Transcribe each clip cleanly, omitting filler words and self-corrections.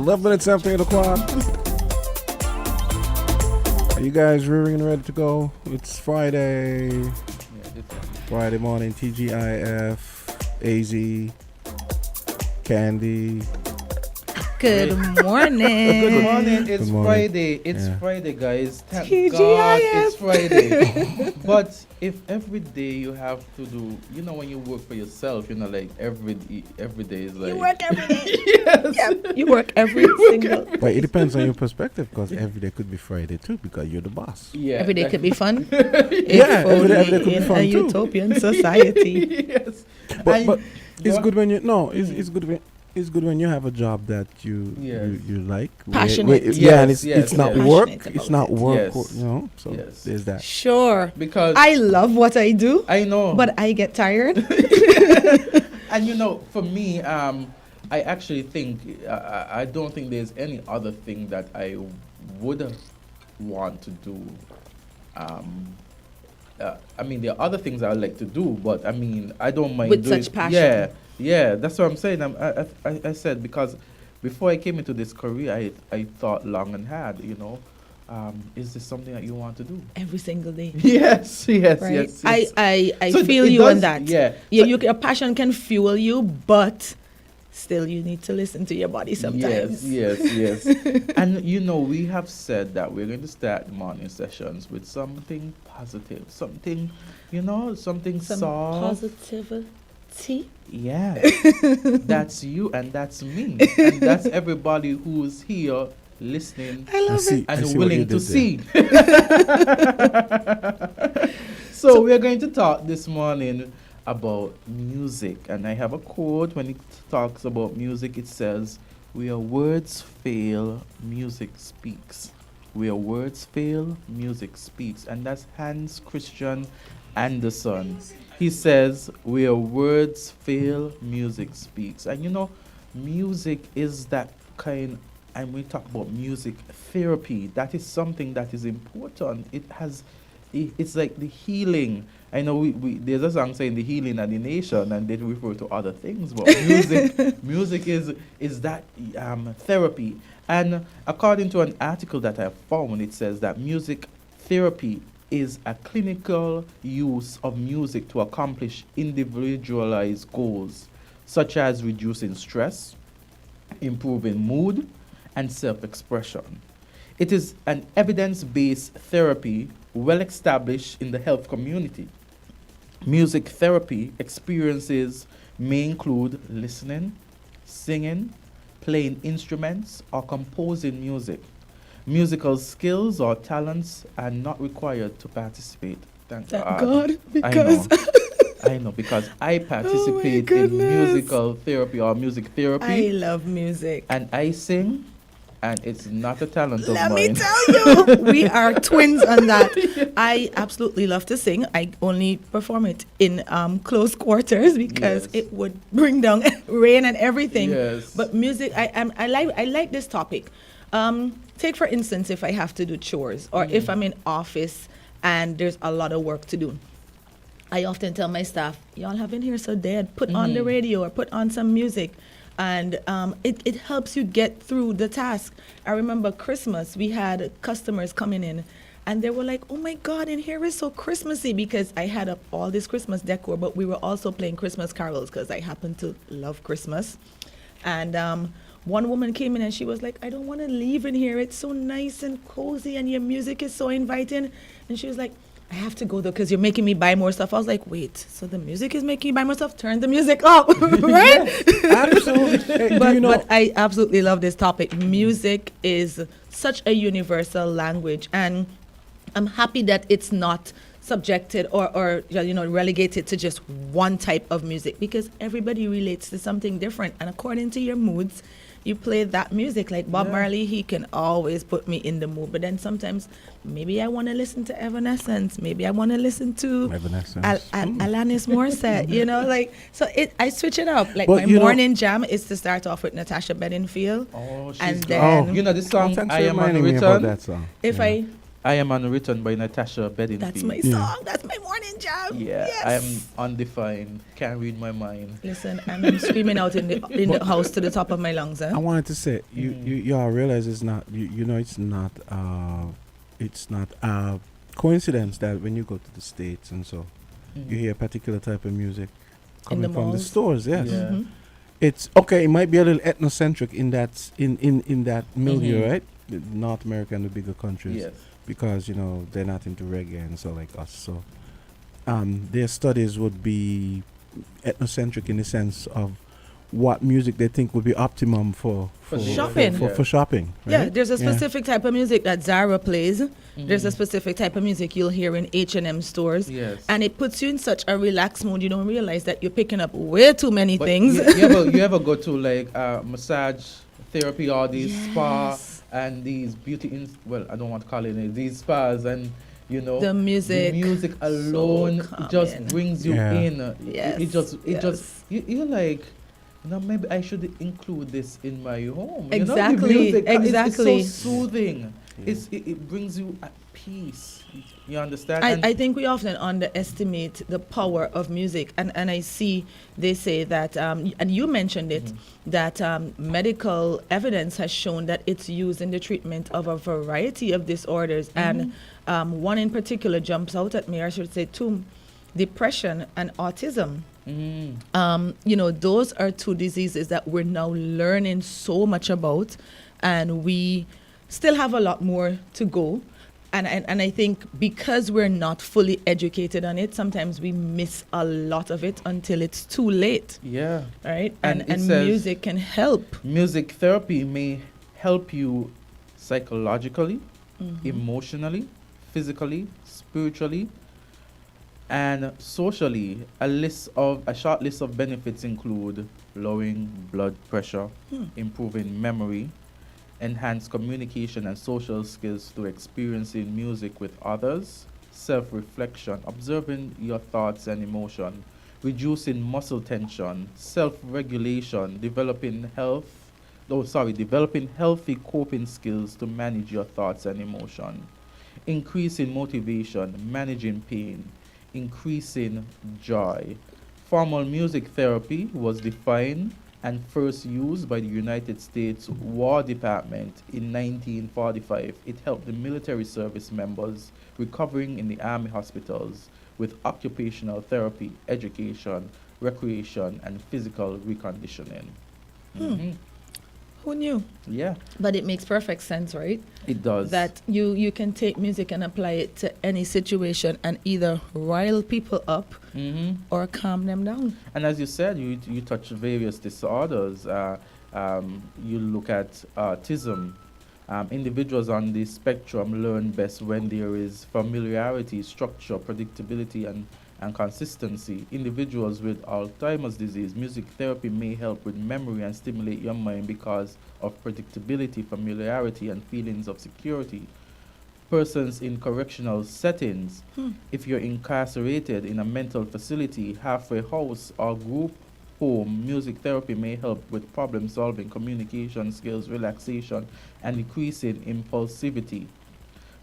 11 minutes after 8 o'clock. Are you guys rearing and ready to go? It's Friday. Friday morning, TGIF, AZ, Candy. Good morning. Good morning. It's Good morning. Friday. It's Friday, guys. Thank TGIF. God it's Friday. But if every day you have to do, when you work for yourself, like every day is like You work every day. yes. Yep. You work every single. But it depends on your perspective, because every day could be Friday too, because you're the boss. Yeah. Every day could be fun. Yeah, every day could be in fun a too. utopian society. yes. But it's what- good when it's good when you have a job that you like. Passionate. And it's Yes, not yes. work. Passionate It's about not it. work. Yes. So Yes. there's that. Sure. Because I love what I do, I know. but I get tired. And for me, I actually think I don't think there's any other thing that I would want to do. There are other things I would like to do, but I don't mind With doing. such passion. Yeah, that's what I'm saying. I said, because before I came into this career, I thought long and hard. Is this something that you want to do? Every single day. Yes, Right? yes. I So feel it you on does- that. yeah. Your passion can fuel you, but still you need to listen to your body sometimes. Yes. And we have said that we're going to start morning sessions with something positive, something, something Some soft. positivity. Yeah. That's you and that's me. And that's everybody who's here listening I love it. and I see what you willing to did see. So we're going to talk this morning about music, and I have a quote. When it talks about music, it says, "Where words fail, music speaks." Where words fail, music speaks. And that's Hans Christian Andersen. He says, "Where words fail, music speaks." And music is that kind. And we talk about music therapy. That is something that is important. It's like the healing. I know there's a song saying the healing of the nation, and they refer to other things, but music is that therapy. And according to an article that I found, it says that music therapy is a clinical use of music to accomplish individualized goals, such as reducing stress, improving mood, and self-expression. It is an evidence-based therapy well established in the health community. Music therapy experiences may include listening, singing, playing instruments, or composing music. Musical skills or talents are not required to participate. Thank God. Because I know, because I participate in goodness. musical therapy or music therapy. I love music. And I sing, and it's not a talent of Let mine. me tell you, we are twins on that. I absolutely love to sing. I only perform it in close quarters because Yes. it would bring down rain and everything. Yes. But music, I like this topic. Take for instance, if I have to do chores or if I'm in office and there's a lot of work to do. I often tell my staff, y'all have been here so dead. Put on the radio or put on some music. And it helps you get through the task. I remember Christmas, we had customers coming in and they were like, oh my God, in here is so Christmassy, because I had up all this Christmas decor, but we were also playing Christmas carols because I happen to love Christmas. And one woman came in and she was like, I don't want to leave in here. It's so nice and cozy and your music is so inviting. And she was like, I have to go though because you're making me buy more stuff. I was like, wait, so the music is making you buy more stuff? Turn the music up, right? Absolutely. But I absolutely love this topic. Music is such a universal language, and I'm happy that it's not subjected or relegated to just one type of music, because everybody relates to something different, and according to your moods, you play that music. Like Bob Marley, he can always put me in the mood. But then sometimes maybe I want to listen to Evanescence. Maybe I want to listen to Alanis Morissette. So I switch it up. Like But my morning jam is to start off with Natasha Bedingfield. Oh, she's And gone. then You know this song, Thanks I for Am reminding me about Unwritten? that song. if Yeah. I I Am Unwritten by Natasha Bedingfield. That's my song. That's my morning jam. Yeah, Yes. I'm undefined. Can't read my mind. Listen, and I'm screaming out in the house to the top of my lungs. I wanted to say, you all realize it's not, it's not a coincidence that when you go to the States and so, you hear a particular type of music In the coming from the malls. stores, yes. Yeah. Mhm. It's okay. It might be a little ethnocentric in that in that milieu, Mhm. right? North America and the bigger countries, Yes. because they're not into reggae and so like us. So, their studies would be ethnocentric in the sense of what music they think would be optimum for Shopping. for shopping. Yeah, Right? there's a specific type of music that Zara plays. There's a Mhm. specific type of music you'll hear in H&M stores. Yes. And it puts you in such a relaxed mood. You don't realize that you're picking up way too many But things. you ever go to like massage therapy or these spa Yes. and these well, I don't want to call it these spas, and The music, the music alone just calming. brings you Yeah. in. Yes, It just yes. you're like, maybe I should include this in my home. Exactly, The music, exactly. it's so soothing. Yeah. It brings you at peace. You understand? I think we often underestimate the power of music, and I see they say that, and you mentioned it, that medical evidence has shown that it's used in the treatment of a variety of disorders, and one in particular jumps out at me, or I should say two: depression and autism. Those are two diseases that we're now learning so much about, and we still have a lot more to go. And I think because we're not fully educated on it, sometimes we miss a lot of it until it's too late, Yeah. right? And And it says music can help. Music therapy may help you psychologically, emotionally, physically, spiritually, and socially. A short list of benefits include lowering blood pressure, improving memory, enhance communication and social skills through experiencing music with others, self-reflection, observing your thoughts and emotion, reducing muscle tension, self-regulation, developing healthy coping skills to manage your thoughts and emotion, increasing motivation, managing pain, increasing joy. Formal music therapy was defined and first used by the United States War Department in 1945. It helped the military service members recovering in the army hospitals with occupational therapy, education, recreation, and physical reconditioning. Mhm. Who knew? Yeah, But it makes perfect sense, right? it does. That you can take music and apply it to any situation and either rile people up Mhm. or calm them down. And as you said, you touch various disorders. You look at autism. Individuals on the spectrum learn best when there is familiarity, structure, predictability, and consistency. Individuals with Alzheimer's disease, music therapy may help with memory and stimulate your mind because of predictability, familiarity, and feelings of security. Persons in correctional settings, if you're incarcerated in a mental facility, halfway house, or group home, music therapy may help with problem solving, communication skills, relaxation, and decreasing impulsivity.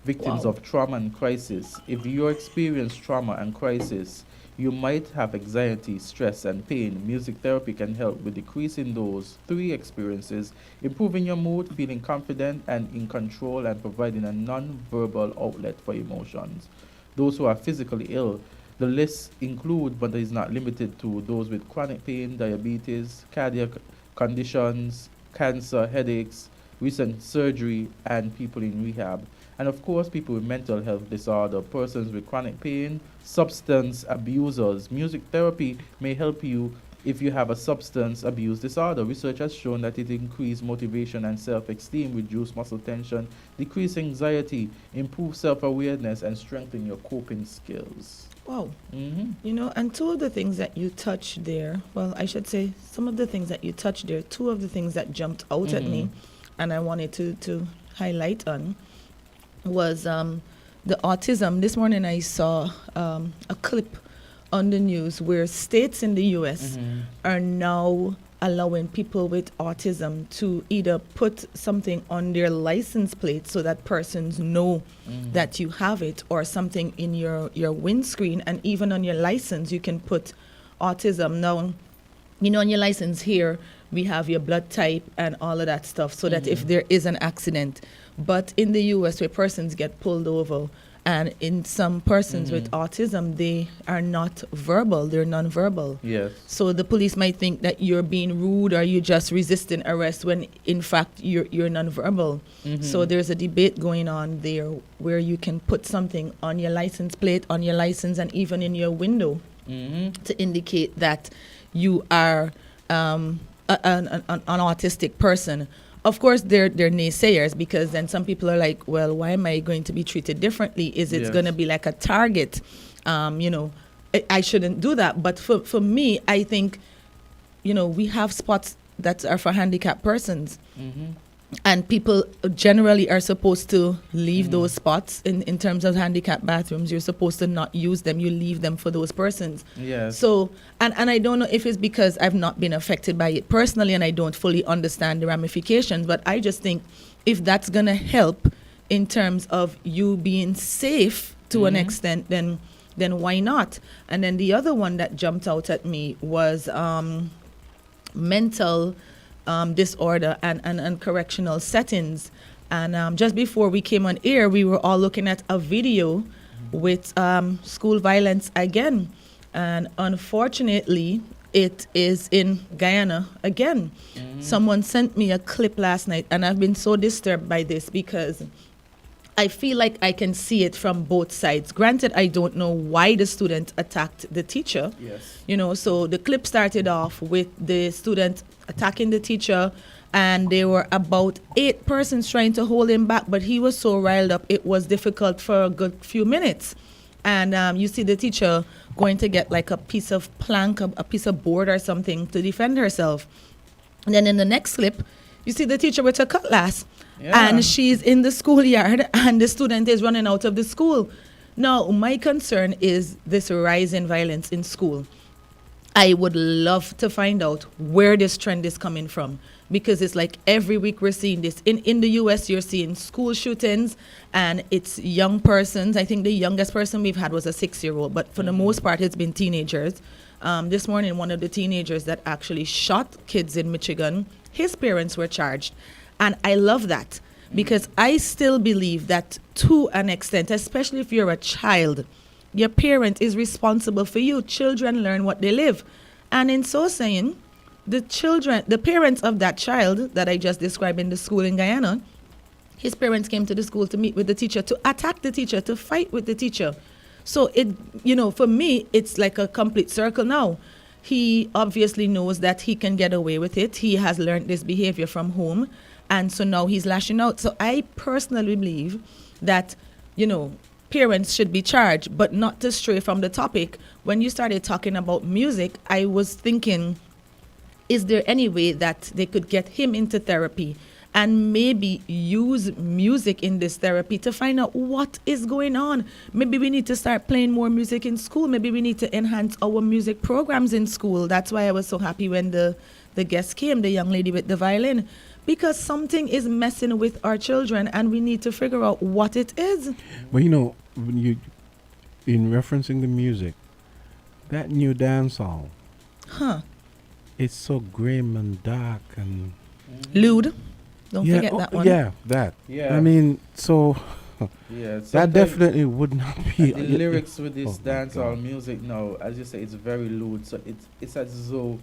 Victims Wow. of trauma and crisis. If you experience trauma and crisis, you might have anxiety, stress, and pain. Music therapy can help with decreasing those three experiences, improving your mood, feeling confident and in control, and providing a non-verbal outlet for emotions. Those who are physically ill, the list include, but is not limited to, those with chronic pain, diabetes, cardiac conditions, cancer, headaches, recent surgery, and people in rehab. And of course, people with mental health disorder, persons with chronic pain, substance abusers. Music therapy may help you if you have a substance abuse disorder. Research has shown that it increases motivation and self-esteem, reduce muscle tension, decrease anxiety, improve self-awareness, and strengthen your coping skills. Wow. Mm-hmm. And two of the things that you touched there, well, I should say some of the things that you touched there, two of the things that jumped out at me and I wanted to highlight on was the autism. This morning I saw a clip on the news where states in the U.S. are now allowing people with autism to either put something on their license plate so that persons know that you have it, or something in your windscreen, and even on your license you can put autism. Now, you know, on your license here we have your blood type and all of that stuff, so that if there is an accident. But in the US, where persons get pulled over, and in some persons with autism, they are not verbal, they're non-verbal. Yes. So the police might think that you're being rude or you're just resisting arrest, when in fact you're non-verbal. So there's a debate going on there where you can put something on your license plate, on your license, and even in your window to indicate that you are an autistic person. Of course, they're naysayers, because then some people are like, well, why am I going to be treated differently? Is it going to be like a target? You know, I shouldn't do that. But for me, I think, you know, we have spots that are for handicapped persons. And people generally are supposed to leave those spots. In terms of handicapped bathrooms, you're supposed to not use them. You leave them for those persons. Yes. So, and I don't know if it's because I've not been affected by it personally and I don't fully understand the ramifications, but I just think if that's going to help in terms of you being safe to an extent, then why not? And then the other one that jumped out at me was mental disorder and correctional settings. And just before we came on air, we were all looking at a video with school violence again. And unfortunately, it is in Guyana again. Someone sent me a clip last night, and I've been so disturbed by this because I feel like I can see it from both sides. Granted, I don't know why the student attacked the teacher. Yes. You know, so the clip started off with the student attacking the teacher, and there were about 8 persons trying to hold him back, but he was so riled up, it was difficult for a good few minutes. And you see the teacher going to get like a piece of plank, a piece of board or something to defend herself. And then in the next clip, you see the teacher with a cutlass. Yeah. And she's in the schoolyard, and the student is running out of the school. Now, my concern is this rise in violence in school. I would love to find out where this trend is coming from, because it's like every week we're seeing this. In the US, you're seeing school shootings, and it's young persons. I think the youngest person we've had was a 6-year-old, but for the most part, it's been teenagers. This morning, one of the teenagers that actually shot kids in Michigan, his parents were charged. And I love that, because I still believe that to an extent, especially if you're a child, your parent is responsible for you. Children learn what they live. And in so saying, the parents of that child that I just described in the school in Guyana, his parents came to the school to meet with the teacher, to attack the teacher, to fight with the teacher. So it, you know, for me, it's like a complete circle now. He obviously knows that he can get away with it. He has learned this behavior from home. And so now he's lashing out. So I personally believe that, you know, parents should be charged, but not to stray from the topic. When you started talking about music, I was thinking, is there any way that they could get him into therapy and maybe use music in this therapy to find out what is going on? Maybe we need to start playing more music in school. Maybe we need to enhance our music programs in school. That's why I was so happy when the guest came, the young lady with the violin, because something is messing with our children and we need to figure out what it is. Well, you know, when you, in referencing the music, that new dance song, it's so grim and dark and lewd. Don't forget that one. Yeah, that. Yeah. I mean, so Yeah, that definitely would not be. the lyrics with this my dancehall God. music now, as you say, it's very lewd. So it's as though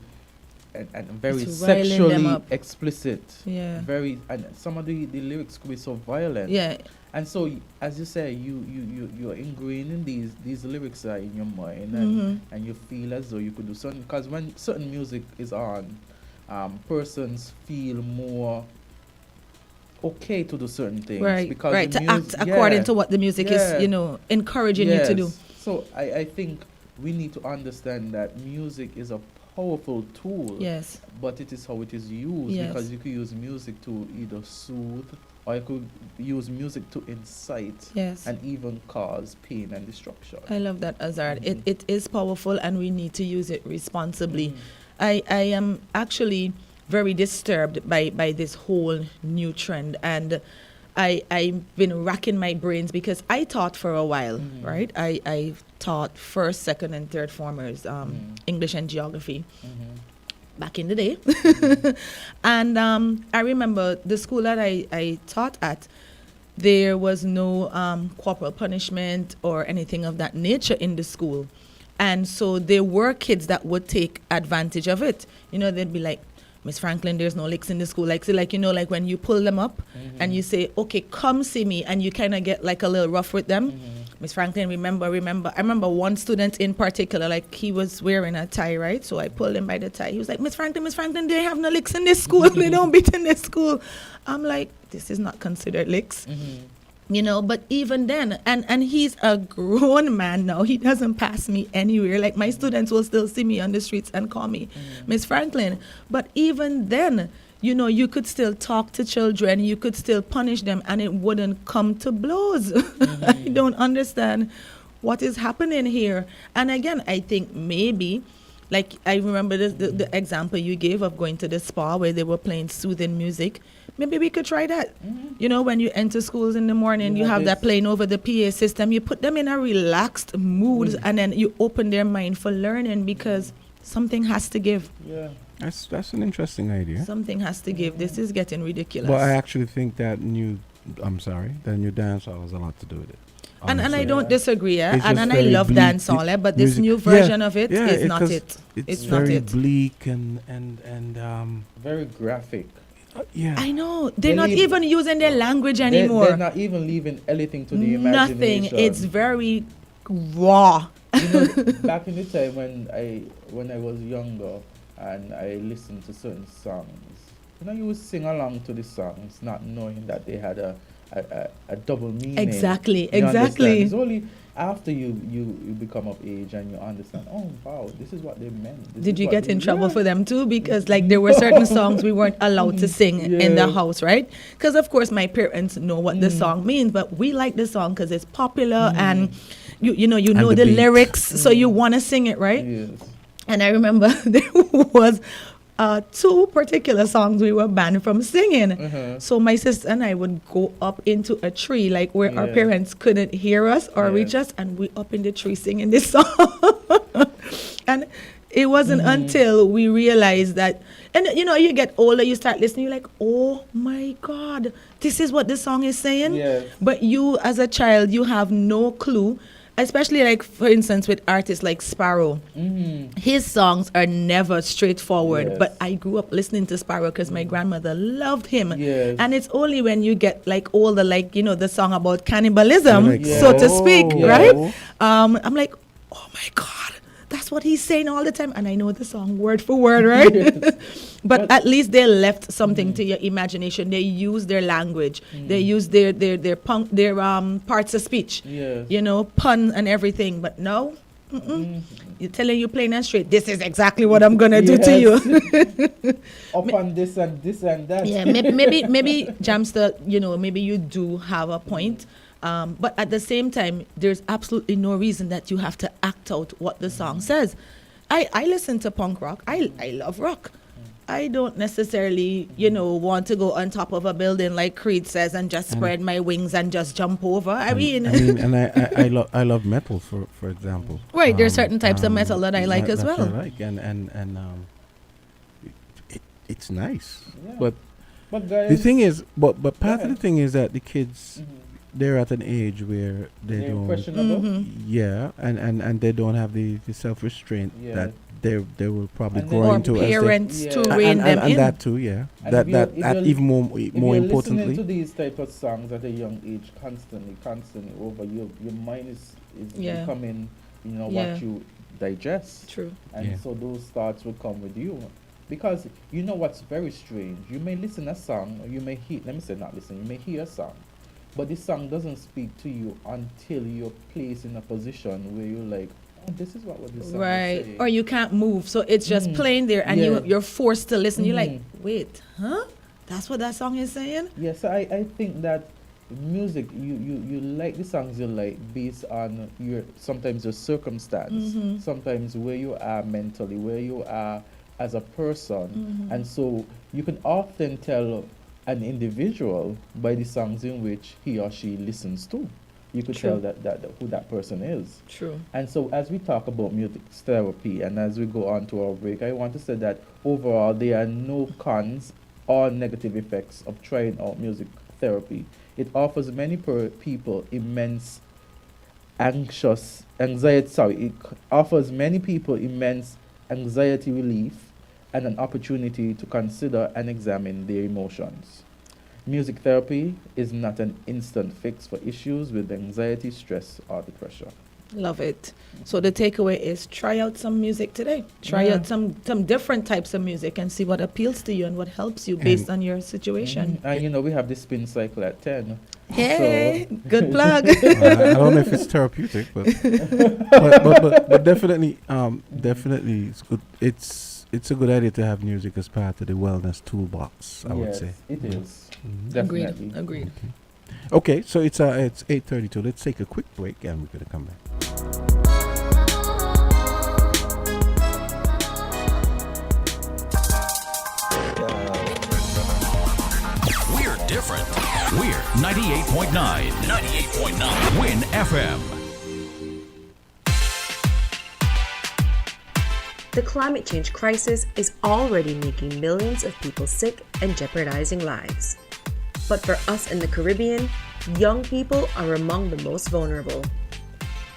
and very It's riling them sexually up. explicit. Yeah. Very, and some of the lyrics could be so violent. Yeah. And so, as you say, you're ingrained in these lyrics are in your mind, and you feel as though you could do something. Because when certain music is on, persons feel more okay to do certain things. Right, Because right, the to act according to what the music is, you know, encouraging you to do. So I think we need to understand that music is a powerful tool. Yes. But it is how it is used. Yes. Because you could use music to either soothe, or you could use music to incite, Yes. and even cause pain and destruction. I love that, Azard. It is powerful and we need to use it responsibly. I am actually very disturbed by this whole new trend, and I've been racking my brains because I taught for a while, right? I taught first, second, and third formers, English and geography back in the day. And I remember the school that I taught at, there was no corporal punishment or anything of that nature in the school. And so there were kids that would take advantage of it. You know, they'd be like, Miss Franklin, there's no licks in the school. Like, so like, you know, like when you pull them up and you say, okay, come see me, and you kind of get like a little rough with them. Miss Franklin, remember. I remember one student in particular, like he was wearing a tie, right? So I pulled him by the tie. He was like, Miss Franklin, they have no licks in this school. They don't beat in this school. I'm like, this is not considered licks. You know, but even then, and he's a grown man now. He doesn't pass me anywhere. Like my students will still see me on the streets and call me Miss Franklin. But even then, you know, you could still talk to children. You could still punish them, and it wouldn't come to blows. I don't understand what is happening here. And again, I think maybe, like I remember the example you gave of going to the spa where they were playing soothing music. Maybe we could try that. You know, when you enter schools in the morning, you have that playing over the PA system. You put them in a relaxed mood, and then you open their mind for learning, because something has to give. Yeah. That's an interesting idea. Something has to give. This is getting ridiculous. But I actually think that new dance hall has a lot to do with it. And I honestly. don't disagree, It's and just I very love bleak dancehall, but this music. new version of it is not 'cause it. It's not very it. bleak and Very graphic. yeah. I know. They They're not leave- even using their language anymore. They're not even leaving anything to the Nothing. imagination. It's very raw. You know, back in the time when I was younger and I listened to certain songs, you know, you would sing along to the songs, not knowing that they had a double meaning. Exactly. You understand? Exactly. It's only after you become of age and you understand, oh wow, this is what they meant. This Did is you what get they- in trouble Yeah. for them too? Because like there were certain songs we weren't allowed to sing in the Yeah. house, right? Because of course my parents know what the song means, but we like the song because it's popular and you know And the the beat. lyrics, so you want to sing it, right? Yes. And I remember there was two particular songs we were banned from singing. So my sister and I would go up into a tree, like where our Yeah. parents couldn't hear us or Yeah. reach us, and we up in the tree singing this song. And it wasn't until we realized that, and you know, you get older, you start listening, you're like, oh my God, this is what this song is saying. Yes. But you, as a child, you have no clue. Especially like, for instance, with artists like Sparrow. His songs are never straightforward, Yes. but I grew up listening to Sparrow because my grandmother loved him. Yes. And it's only when you get like older, like, you know, the song about cannibalism, Like, so to speak, oh, right? yeah. I'm like, oh my God, that's what he's saying all the time. And I know the song word for word, right? But at least they left something to your imagination. They use their language. They use their parts of speech. Yes. You know, pun and everything. But no, you're telling you plain and straight, this is exactly what I'm gonna do to you. Up on this and that. Yeah, maybe Jamster, you know, maybe you do have a point. But at the same time, there's absolutely no reason that you have to act out what the song says. I listen to punk rock. I love rock. I don't necessarily, you know, want to go on top of a building like Creed says and just spread my wings and just jump over. I mean, I love metal for example. Right, there are certain types of metal that I like as that well. I like and it's nice. Yeah. But But guys, the thing is, but part of ahead. the thing is that the kids, they're at an age where they they're don't. questionable. Yeah, and they don't have the self-restraint Yeah. that they will probably And grow then- Or into as they, parents to Yeah. rein them and in. that too, yeah. And That if that you're- that if even more If more you're importantly. listening to these type of songs at a young age, constantly over, your mind is Yeah. becoming, you know, Yeah. what you digest. True. And Yeah. so those thoughts will come with you. Because you know what's very strange. You may listen a song, or you may hear, let me say not listen, you may hear a song, but the song doesn't speak to you until you're placed in a position where you're like, oh, this is what this song is Right. saying. Or you can't move, so it's just playing there, and Yeah. you're forced to listen. You're like, Mhm. wait, huh? That's what that song is saying? Yeah, so I think that music, you like the songs you like based on sometimes your circumstance, sometimes where you are mentally, where you are as a person. And so you can often tell an individual by the songs in which he or she listens to. You could True. tell that who that person is. True. And so as we talk about music therapy and as we go on to our break, I want to say that overall there are no cons or negative effects of trying out music therapy. It offers many people it offers many people immense anxiety relief and an opportunity to consider and examine their emotions. Music therapy is not an instant fix for issues with anxiety, stress, or depression. Love it. So the takeaway is try out some music today. Try out some different types of music and see what appeals to you and what helps you based on your situation. And you know, we have the spin cycle at 10. Hey, good plug. I don't know if it's therapeutic, but definitely, it's good. It's a good idea to have music as part of the wellness toolbox, I would say. It is. Agreed. Definitely. Agreed. Okay, so it's 8:32. Let's take a quick break and we're gonna come back. We're different. We're 98.9. 98.9. Win FM. The climate change crisis is already making millions of people sick and jeopardizing lives. But for us in the Caribbean, young people are among the most vulnerable.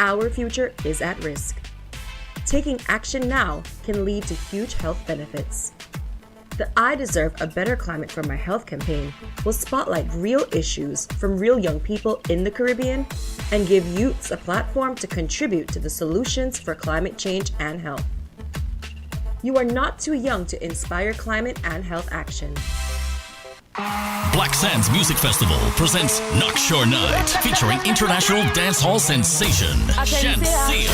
Our future is at risk. Taking action now can lead to huge health benefits. The I Deserve a Better Climate for My Health campaign will spotlight real issues from real young people in the Caribbean and give youths a platform to contribute to the solutions for climate change and health. You are not too young to inspire climate and health action. Black Sands Music Festival presents Knock Shore Night, featuring international dancehall sensation Candisie.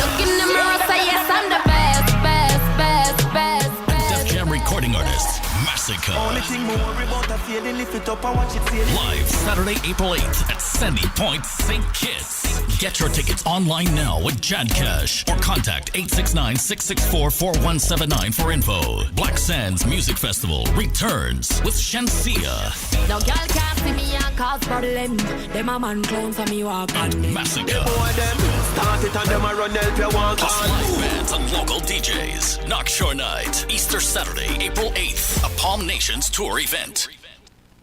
And Def Jam recording artist Massacre. Live Saturday, April 8th at Sandy Point, St. Kitts. Get your tickets online now with Jadcash or contact 869-664-4179 for info. Black Sands Music Festival returns with Shensia No girl can't see me and cause problem. Them a man clown for me walk on and Massacre. Start it and them a run help you walk Plus on. live bands and local DJs. Knock Shore Night, Easter Saturday, April 8th, a Palm Nations tour event.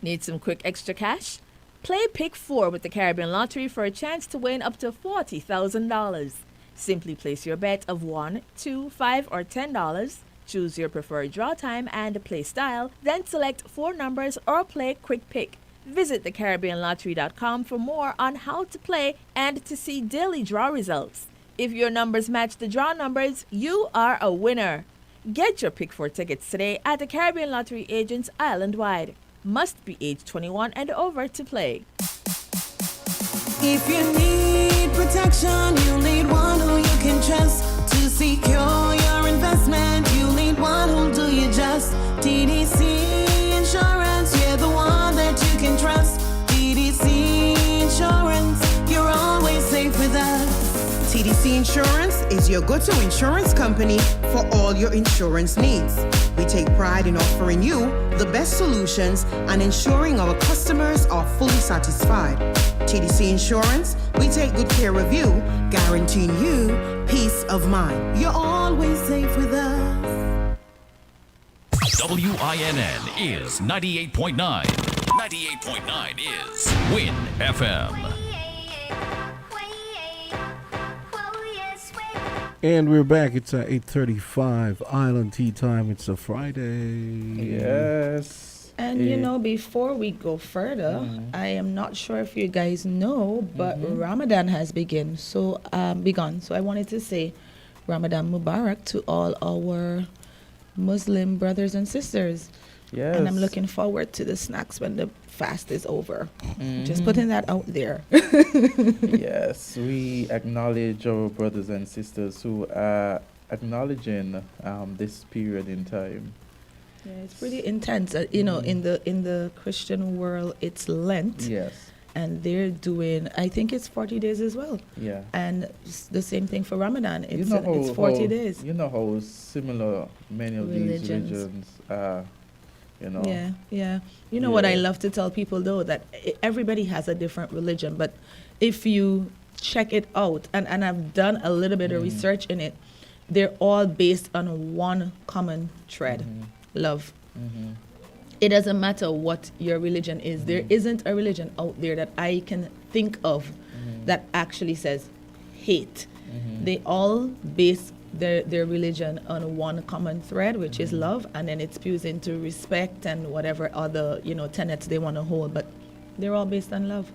Need some quick extra cash? Play Pick 4 with the Caribbean Lottery for a chance to win up to $40,000. Simply place your bet of $1, $2, $5, or $10. Choose your preferred draw time and play style, then select 4 numbers or play Quick Pick. Visit thecaribbeanlottery.com for more on how to play and to see daily draw results. If your numbers match the draw numbers, you are a winner. Get your Pick 4 tickets today at the Caribbean Lottery agents island-wide. Must be age 21 and over to play. If you need protection, you need one who you can trust to secure your investment. You need one who'll do you just. TDC Insurance, you're the one that you can trust. TDC Insurance, you're always safe with us. TDC Insurance is your go-to insurance company for all your insurance needs. We take pride in offering you the best solutions and ensuring our customers are fully satisfied. TDC Insurance, we take good care of you, guaranteeing you peace of mind. You're always safe with us. WINN is 98.9. 98.9 is Win FM. And we're back. It's 8:35 Island Tea Time. It's a Friday. Yes. And you know, before we go further, I am not sure if you guys know, but Ramadan has begun. So I wanted to say Ramadan Mubarak to all our Muslim brothers and sisters. Yes. And I'm looking forward to the snacks when the fast is over. Just putting that out there. Yes, we acknowledge our brothers and sisters who are acknowledging this period in time. Yeah, it's pretty intense. You know, in the Christian world, it's Lent. Yes. and they're doing, I think it's 40 days as well. Yeah. And the same thing for Ramadan. It's, You know it's 40 days. You know how similar many of these religions are, you know. Yeah, yeah. You know what I love to tell people though, that everybody has a different religion, but if you check it out, and I've done a little bit of research in it, they're all based on one common thread, love. It doesn't matter what your religion is. There isn't a religion out there that I can think of that actually says hate. They all base their religion on one common thread, which is love, and then it spews into respect and whatever other, you know, tenets they want to hold, but they're all based on love.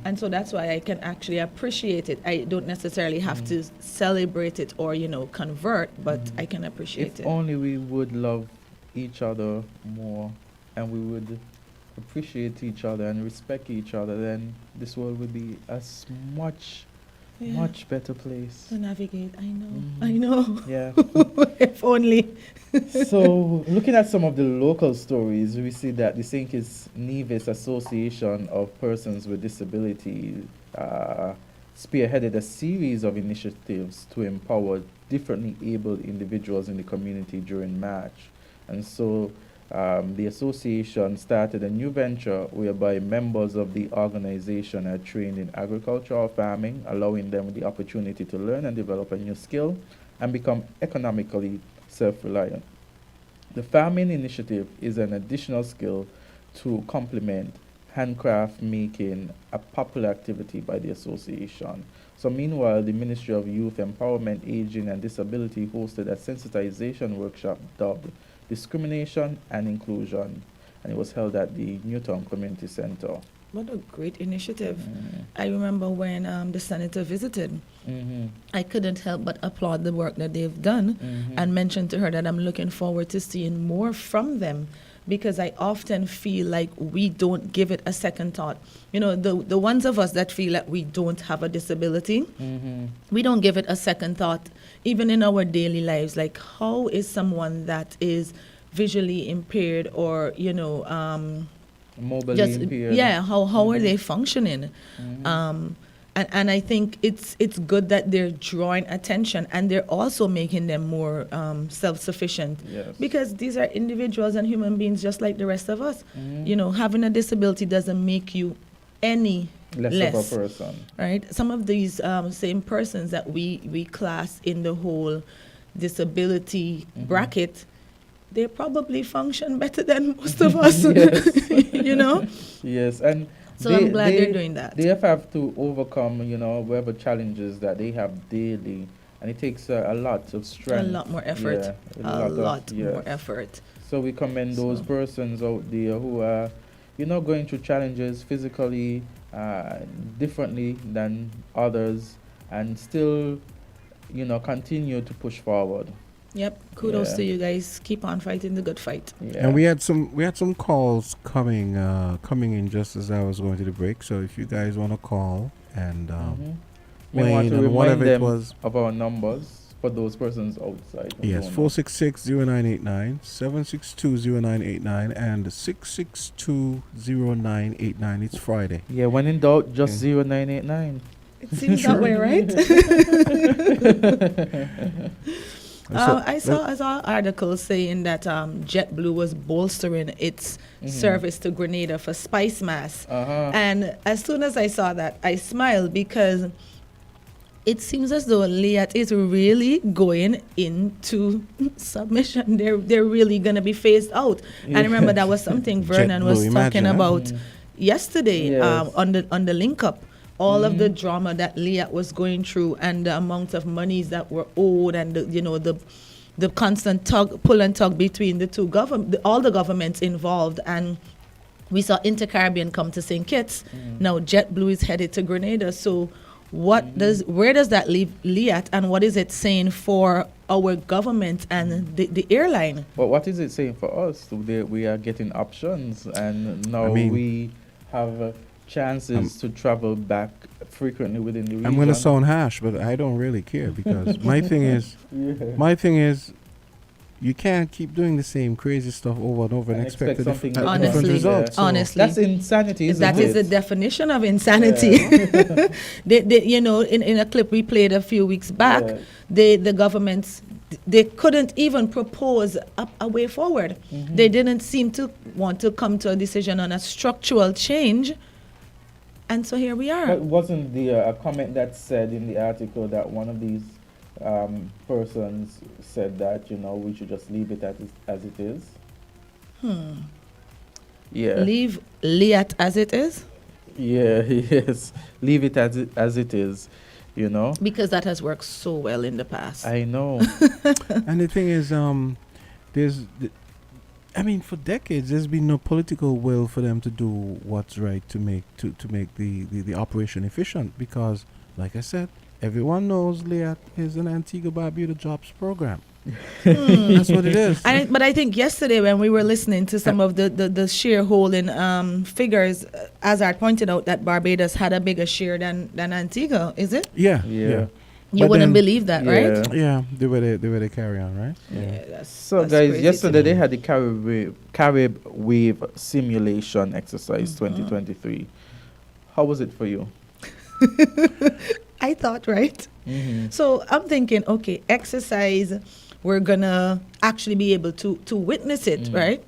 And so that's why I can actually appreciate it. I don't necessarily have to celebrate it or, you know, convert, but I can appreciate it. If only we would love each other more, and we would appreciate each other and respect each other, then this world would be a much better place to navigate. I know. Yeah. If only. So, looking at some of the local stories, we see that the St. Kitts Nevis Association of Persons with Disabilities spearheaded a series of initiatives to empower differently abled individuals in the community during March. And so the association started a new venture whereby members of the organization are trained in agriculture or farming, allowing them the opportunity to learn and develop a new skill and become economically self-reliant. The farming initiative is an additional skill to complement handcraft making, a popular activity by the association. So meanwhile, the Ministry of Youth Empowerment, Aging and Disability hosted a sensitization workshop dubbed Discrimination and Inclusion, and it was held at the Newtown Community Center. What a great initiative. I remember when the senator visited, I couldn't help but applaud the work that they've done and mention to her that I'm looking forward to seeing more from them, because I often feel like we don't give it a second thought. You know, the ones of us that feel like we don't have a disability, we don't give it a second thought, even in our daily lives. Like, how is someone that is visually impaired or, you know, mobilely impaired. Yeah, how are they functioning? And I think it's good that they're drawing attention, and they're also making them more self-sufficient. Yes. Because these are individuals and human beings just like the rest of us. You know, having a disability doesn't make you any less of a person. Right? Some of these same persons that we class in the whole disability bracket, they probably function better than most of us. You know? Yes, and so I'm glad they're doing that. They have to overcome, you know, whatever challenges that they have daily, and it takes a lot of strength. A lot more effort. Yeah, a lot more effort. So we commend those persons out there who are, you know, going through challenges physically, differently than others, and still, you know, continue to push forward. Yep. Kudos to you guys. Keep on fighting the good fight. Yeah. And we had some calls coming in just as I was going to the break. So if you guys want to call and we want to remind whatever them it was of our numbers for those persons outside. Yes, 466-0989, 762-0989, and 662-0989. It's Friday. Yeah, when in doubt, just 0989. It seems that way, right? I saw an article saying that JetBlue was bolstering its service to Grenada for spice mass. And as soon as I saw that, I smiled, because it seems as though Liat is really going into submission. They're really going to be phased out. And remember, that was something Vernon was talking about yesterday on the link up. All of the drama that Liat was going through, and the amount of monies that were owed, and the constant pull and tug between the two all the governments involved. And we saw Inter-Caribbean come to St. Kitts. Now JetBlue is headed to Grenada. So where does that leave Liat, and what is it saying for our government and the airline? Well, what is it saying for us? We are getting options, and now we have chances to travel back frequently within the region. I'm going to sound harsh, but I don't really care, because my thing is You can't keep doing the same crazy stuff over and over and expect something different Honestly, results. So honestly. That's insanity, isn't That it? is the definition of insanity. They, you know, in a clip we played a few weeks back, the governments, they couldn't even propose a way forward. They didn't seem to want to come to a decision on a structural change. And so here we are. But wasn't there a comment that said in the article that one of these persons said that, you know, we should just leave it as it is? Yeah. Leave Liat as it is? Yeah, yes. Leave it as it is, you know? Because that has worked so well in the past. I know. And the thing is, for decades there's been no political will for them to do what's right to make the operation efficient, because, like I said, everyone knows Liat is an Antigua Barbuda jobs program. That's what it is. But I think yesterday when we were listening to some of the shareholding figures, Azard pointed out that Barbados had a bigger share than Antigua. Is it? Yeah. You But wouldn't then- believe that, right? Yeah, the way they carry on, right? Yeah, that's So that's guys, crazy yesterday to me. they had the Carib Wave Simulation Exercise 2023. How was it for you? I thought, right? So I'm thinking, okay, exercise, we're gonna actually be able to witness it, right?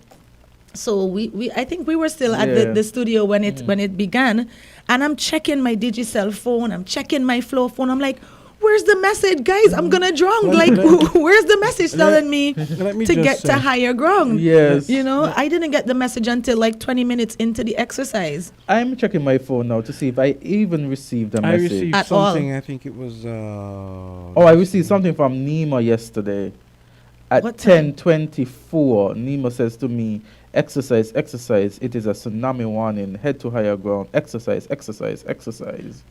So we I think we were still at the studio when it began, and I'm checking my Digicel phone, I'm checking my Flow phone, I'm like, where's the message, guys? I'm gonna drown. Like, where's the message telling me to get to higher ground? Yes. You know, I didn't get the message until like 20 minutes into the exercise. I'm checking my phone now to see if I even received a I message. received At all. something. I think it was. I received something from Nima yesterday. At What time? 10:24, Nima says to me, exercise, it is a tsunami warning, head to higher ground, exercise.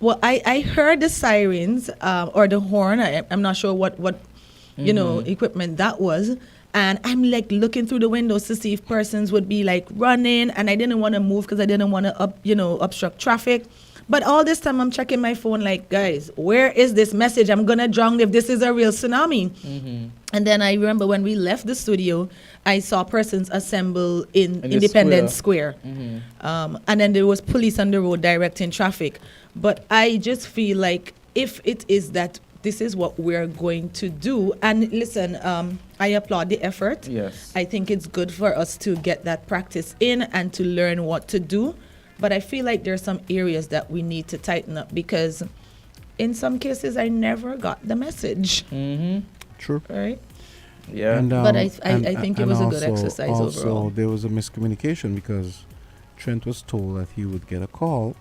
Well, I heard the sirens or the horn. I'm not sure what you know, equipment that was. And I'm like looking through the windows to see if persons would be like running. And I didn't want to move because I didn't want to obstruct traffic. But all this time I'm checking my phone like, guys, where is this message? I'm going to drown if this is a real tsunami. And then I remember when we left the studio, I saw persons assemble in the Independence Square. And then there was police on the road directing traffic. But I just feel like if it is that this is what we're going to do. And listen, I applaud the effort. Yes. I think it's good for us to get that practice in and to learn what to do. But I feel like there's some areas that we need to tighten up, because in some cases I never got the message. True. Right? Yeah. And, But I think it and was a good also- exercise also overall. there was a miscommunication, because Trent was told that he would get a call,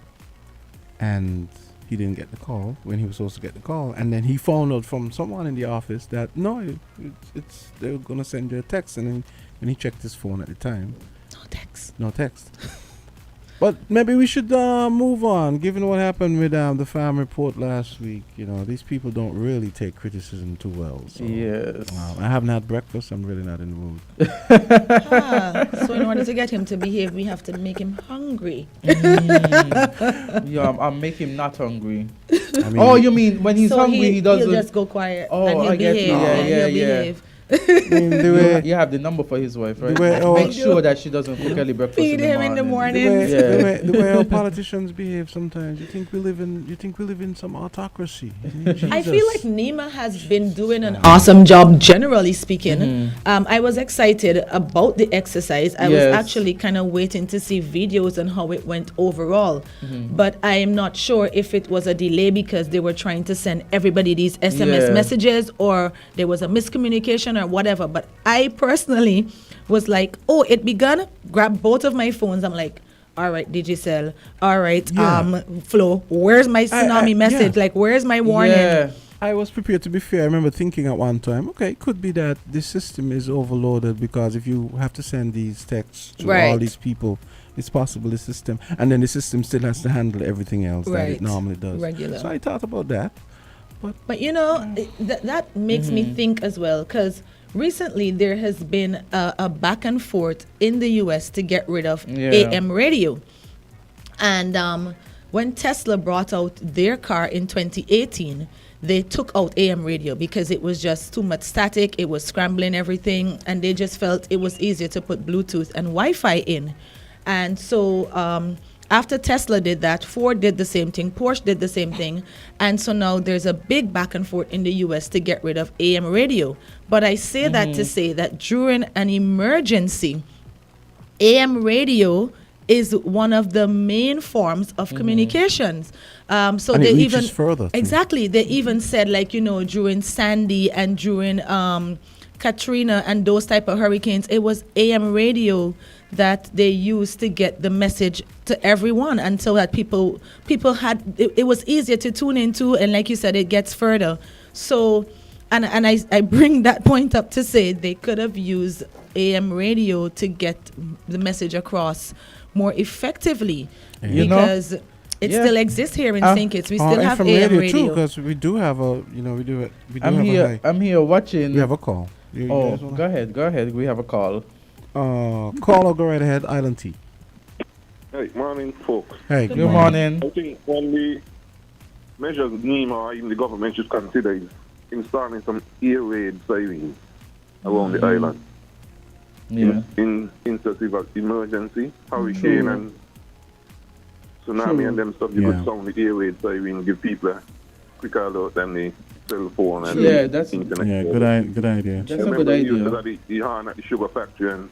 and he didn't get the call when he was supposed to get the call. And then he found out from someone in the office that it's they were gonna send you a text. And then when he checked his phone at the time, no text. But maybe we should move on, given what happened with the farm report last week. You know, these people don't really take criticism too well. So, Yes. I haven't had breakfast. I'm really not in the mood. So in order to get him to behave, we have to make him hungry. Yeah, I'm making him not hungry. I mean, You mean when he's So hungry, he doesn't? He'll just go quiet Oh, and he'll I get behave. you. Yeah. He'll behave. the way You have the number for his wife, right? The way- Make sure that she doesn't cook early breakfast Feed him in the morning. Yeah. the way our politicians behave sometimes, you think we live in some autocracy. I feel like Nima has been doing an awesome job, generally speaking. I was excited about the exercise. I was Yes. actually kind of waiting to see videos on how it went overall. But I am not sure if it was a delay because they were trying to send everybody these SMS Yeah. messages, or there was a miscommunication or whatever. But I personally was like, oh, it begun. Grab both of my phones. I'm like, all right, Digicel. All right, Yeah. Flo. Where's my tsunami message? yeah. Like, where's my warning? Yeah. I was prepared, to be fair. I remember thinking at one time, okay, it could be that the system is overloaded, because if you have to send these texts to all Right. these people, it's possible the system, and then the system still has to handle everything else that Right. it normally does. Regular. So I thought about that. But you know, that makes me think as well, because recently there has been a back and forth in the US to get rid of AM radio. And when Tesla brought out their car in 2018, they took out AM radio because it was just too much static. It was scrambling everything, and they just felt it was easier to put Bluetooth and Wi-Fi in. And so after Tesla did that, Ford did the same thing, Porsche did the same thing, and so now there's a big back and forth in the US to get rid of AM radio. But I say that to say that during an emergency, AM radio is one of the main forms of communications. So And they it reaches even further, too. exactly, they even said, like, you know, during Sandy and during Katrina and those type of hurricanes, it was AM radio that they used to get the message to everyone, and so that people had it was easier to tune into, and like you said, it gets further. So and I bring that point up to say they could have used AM radio to get the message across more effectively, You know, because it yeah. still exists here in St. Kitts. We Or still have FM AM too, radio. because we do have a, you know, we do I'm have here. a I'm here watching. we have a call. You Oh, guys wanna- go ahead. We have a call. call or go right ahead, Island T. Hey, morning, folks. Hey, Good morning. I think one of the measures NEMA or even the government should consider is installing some air raid sirens around the island. Yeah. In instances of emergency, hurricane True. and tsunami True. and them stuff, you Yeah. could sound the air raid siren, give people a quicker alert than the cell phone and Yeah, the that's- internet. Yeah, good idea. That's a Remember good the idea. use of the horn at the sugar factory, and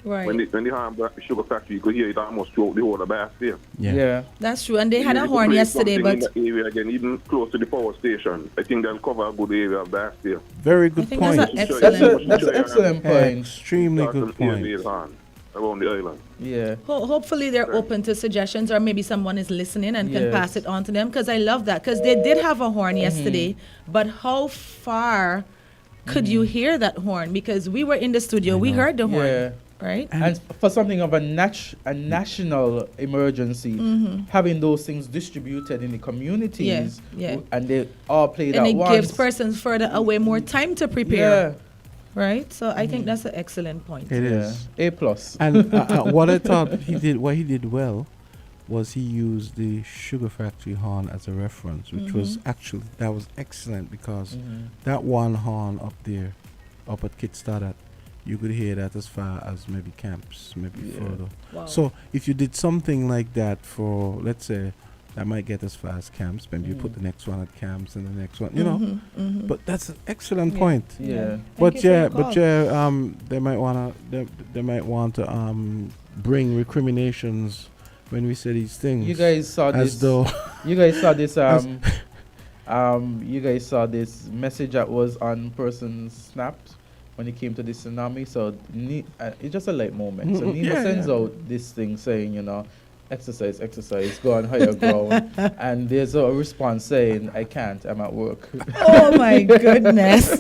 Right. when the horn at the sugar factory, you could hear it almost throughout the whole of Bastille. Yeah. That's true. And they had Yeah, a you could horn play yesterday, something but in that area again, even close to the power station. I think they'll cover a good area of Bastille. Very I good think point. that's an That's excellent. an excellent point. Extremely Start good some air point. raid horn around the island. Yeah. Hopefully they're open to suggestions, or maybe someone is listening and can Yes. pass it on to them, because I love that, because they did have a horn yesterday, but how far could you hear that horn? Because we were in the studio, we heard the horn, Yeah. right? And for something of a national emergency, having those things distributed in the communities, Yeah. and they all played And at it once. gives persons further away more time to prepare, right? So I think that's an excellent point. It Yeah. is. A plus. And what I thought what he did well was he used the sugar factory horn as a reference, which was actually, that was excellent, because that one horn up there, up at Kitstad, you could hear that as far as maybe camps, maybe further. Wow. So if you did something like that for, let's say, that might get as far as camps, maybe you put the next one at camps and the next one, you know. But that's an excellent point. Yeah. But they might want to bring recriminations when we say these things. You guys saw as this. though You guys saw this. As- You guys saw this message that was on person's snaps when it came to the tsunami. So it's just a light moment. So Nima sends out this thing saying, you know, exercise, go on higher ground. And there's a response saying, I can't, I'm at work. Oh my goodness.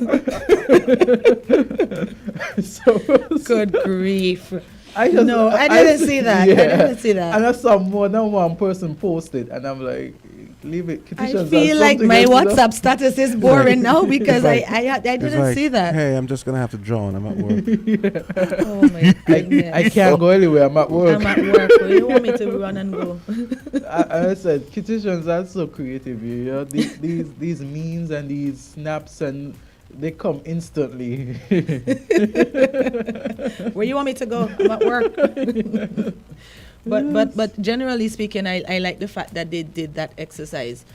So Good grief. I didn't see that. I didn't see that. And I saw more than one person posted, and I'm like, leave it. I Petitions feel are like something my else, you know? WhatsApp status is boring now, because It's like- I it's didn't like, see that. Hey, I'm just gonna have to drown. I'm at work. Oh my goodness. I can't go anywhere. I'm at work. I'm at work. Where you want me to run and go? I said, petitions are so creative. You know, these memes and these snaps, and they come instantly. Where you want me to go? I'm at work. But generally speaking, I like the fact that they did that exercise.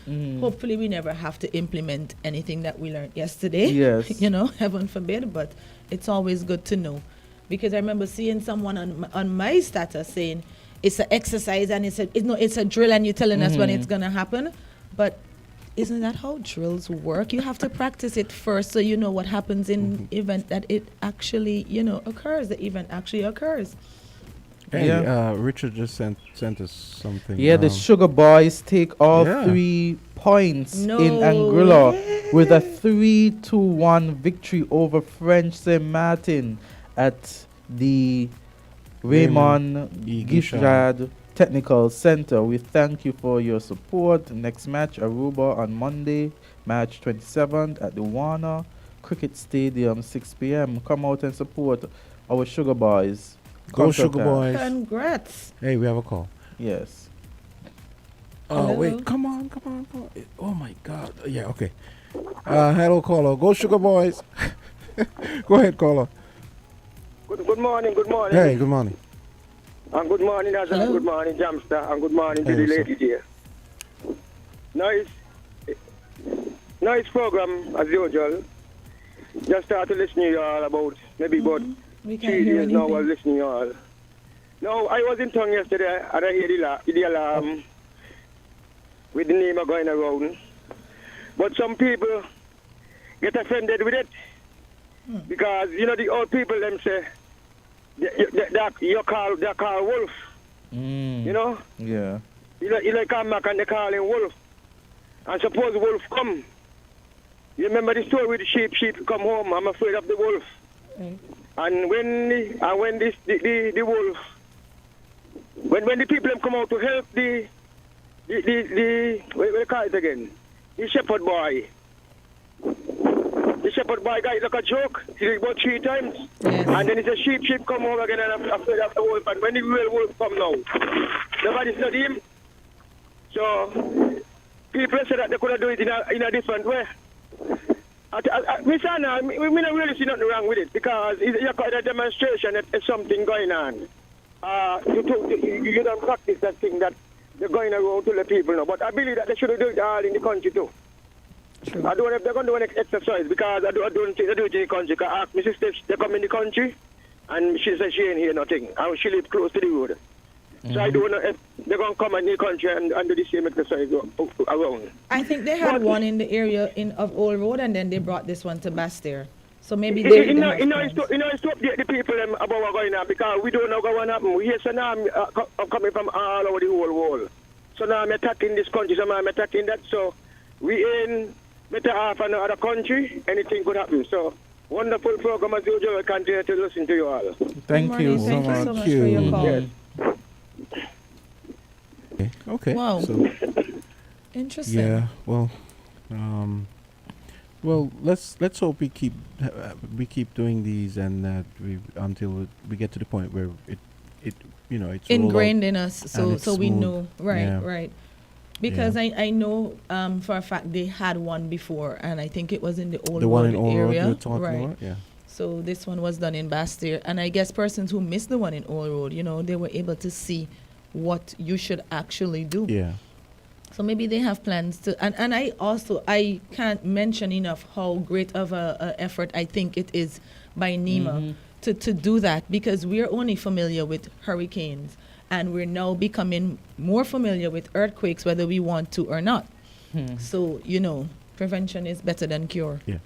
Hopefully we never have to implement anything that we learned yesterday. Yes. You know, heaven forbid, but it's always good to know. Because I remember seeing someone on my status saying it's an exercise and it's a drill, and you're telling us when it's gonna happen. But isn't that how drills work? You have to practice it first, so you know what happens in event that it actually, occurs. The event actually occurs. Hey, Yeah. Richard just sent us something. Yeah, the Sugar Boys take all Yeah. 3 points No in Anguilla way. with a 3-1 victory over French Saint Martin at the Raymond E. Gishard Technical Center. We thank you for your support. Next match, Aruba on Monday, March 27th at the Warner Cricket Stadium, 6 p.m. Come out and support our Sugar Boys. Go Sugar Boys. Congrats. Hey, we have a call. Yes. Oh, wait. Come on. Oh, my God. Yeah, okay. Hello, caller. Go, Sugar Boys. Go ahead, caller. Good morning. Hey, good morning. And good morning, Azard. Good morning, Jamster. And good morning to the lady there. Nice program, as usual. Just start to listen to you all about, maybe about 3 days now I was listening to you all. Now, I was in town yesterday and I hear the alarm with the name of going around. But some people get offended with it because, the old people, them say, they're called wolf. You know? Yeah. You like come back and they call him wolf. And suppose wolf come. You remember the story with the sheep come home, I'm afraid of the wolf. And when the wolf, when the people come out to help the what do you call it again? The shepherd boy. The shepherd boy got it like a joke. He did it about 3 times. Yes. And then it's a sheep come home again and I'm afraid of the wolf. And when the real wolf come now, nobody study him. So people say that they could do it in a different way. Miss Anna, we don't really see nothing wrong with it because you're got a demonstration that there's something going on. You don't practice that thing that they're going around to the people now. But I believe that they should do it all in the country too. True. I don't know if they're going to do an exercise because I don't think they do it in the country. Because I asked my sister if they come in the country and she said she ain't hear nothing. And she lives close to the road. So I don't know if they're going to come in the country and do the same exercise around. I think they had one in the area of Old Road and then they brought this one to Bastair. So maybe they it's to update the people about what's going on because we don't know what's going to happen. We hear tsunami coming from all over the whole world. So now I'm attacking this country, so now I'm attacking that. So we ain't better off in another country, anything could happen. So wonderful program as usual. I continue to listen to you all. Thank you so much for your call. Yes. Okay. Wow. So, interesting. yeah. Well, let's hope we keep doing these and that until we get to the point where it's ingrained in us, so we smooth. know. Right. Because I know for a fact they had one before, and I think it was in the Old Road area. Right. About, yeah. So this one was done in Bastair, and I guess persons who missed the one in Old Road, they were able to see what you should actually do. Yeah. So maybe they have plans to, and I can't mention enough how great of a effort I think it is by NEMA to do that, because we're only familiar with hurricanes and we're now becoming more familiar with earthquakes whether we want to or not. So, prevention is better than cure. Yeah.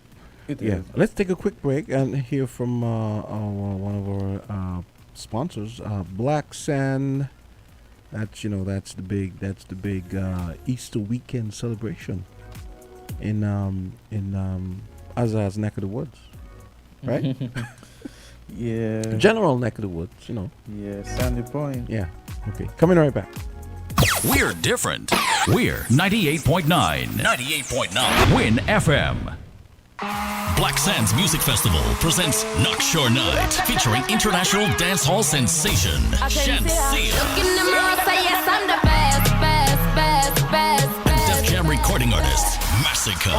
It yeah. is. Let's take a quick break and hear from one of our sponsors, Black Sand. That's the big Easter weekend celebration in Azard's neck of the woods, right? Yeah. The general neck of the woods, Yeah, Sandy Point. Yeah. Okay. Coming right back. We're different. We're 98.9. 98.9. Win FM. Black Sands Music Festival presents Knockshore Night, featuring international dancehall sensation Candisie. And Def Jam recording artist Massacre.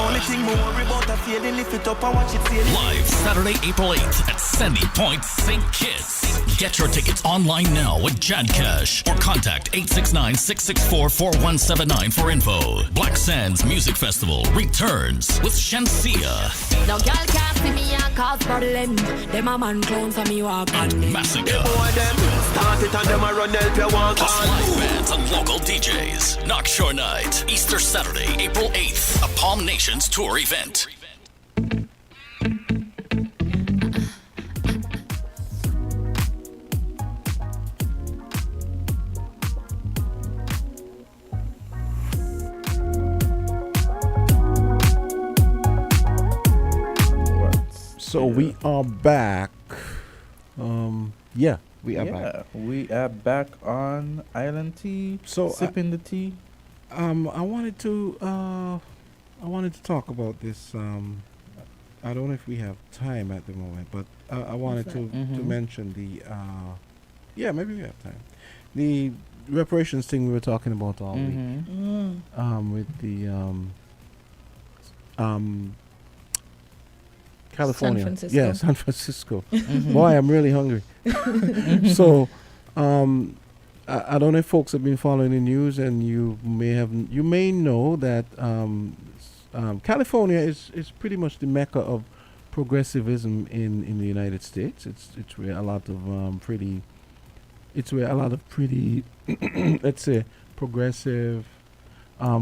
Live Saturday, April 8th at Sandy Point, St. Kitts. Get your tickets online now with Jadcash or contact 869-664-4179 for info. Black Sands Music Festival returns with Shansia. No girl can't see me and cause problem. Them a man clowns and me walk and Massacre. Start it and them a run help you walk. Plus live bands and local DJs. Knockshore Night, Easter Saturday, April 8th. A Palm Nations tour event. So we are back. We are back. We are back on Island Tea. So sipping the tea. I wanted to talk about this. I don't know if we have time at the moment, but I wanted to mention the. Maybe we have time. The reparations thing we were talking about all week. With the California. San Francisco. Yeah, San Francisco. Boy, I'm really hungry. So, I don't know if folks have been following the news, and you may know that California is pretty much the mecca of progressivism in the United States. It's where a lot of pretty let's say progressive,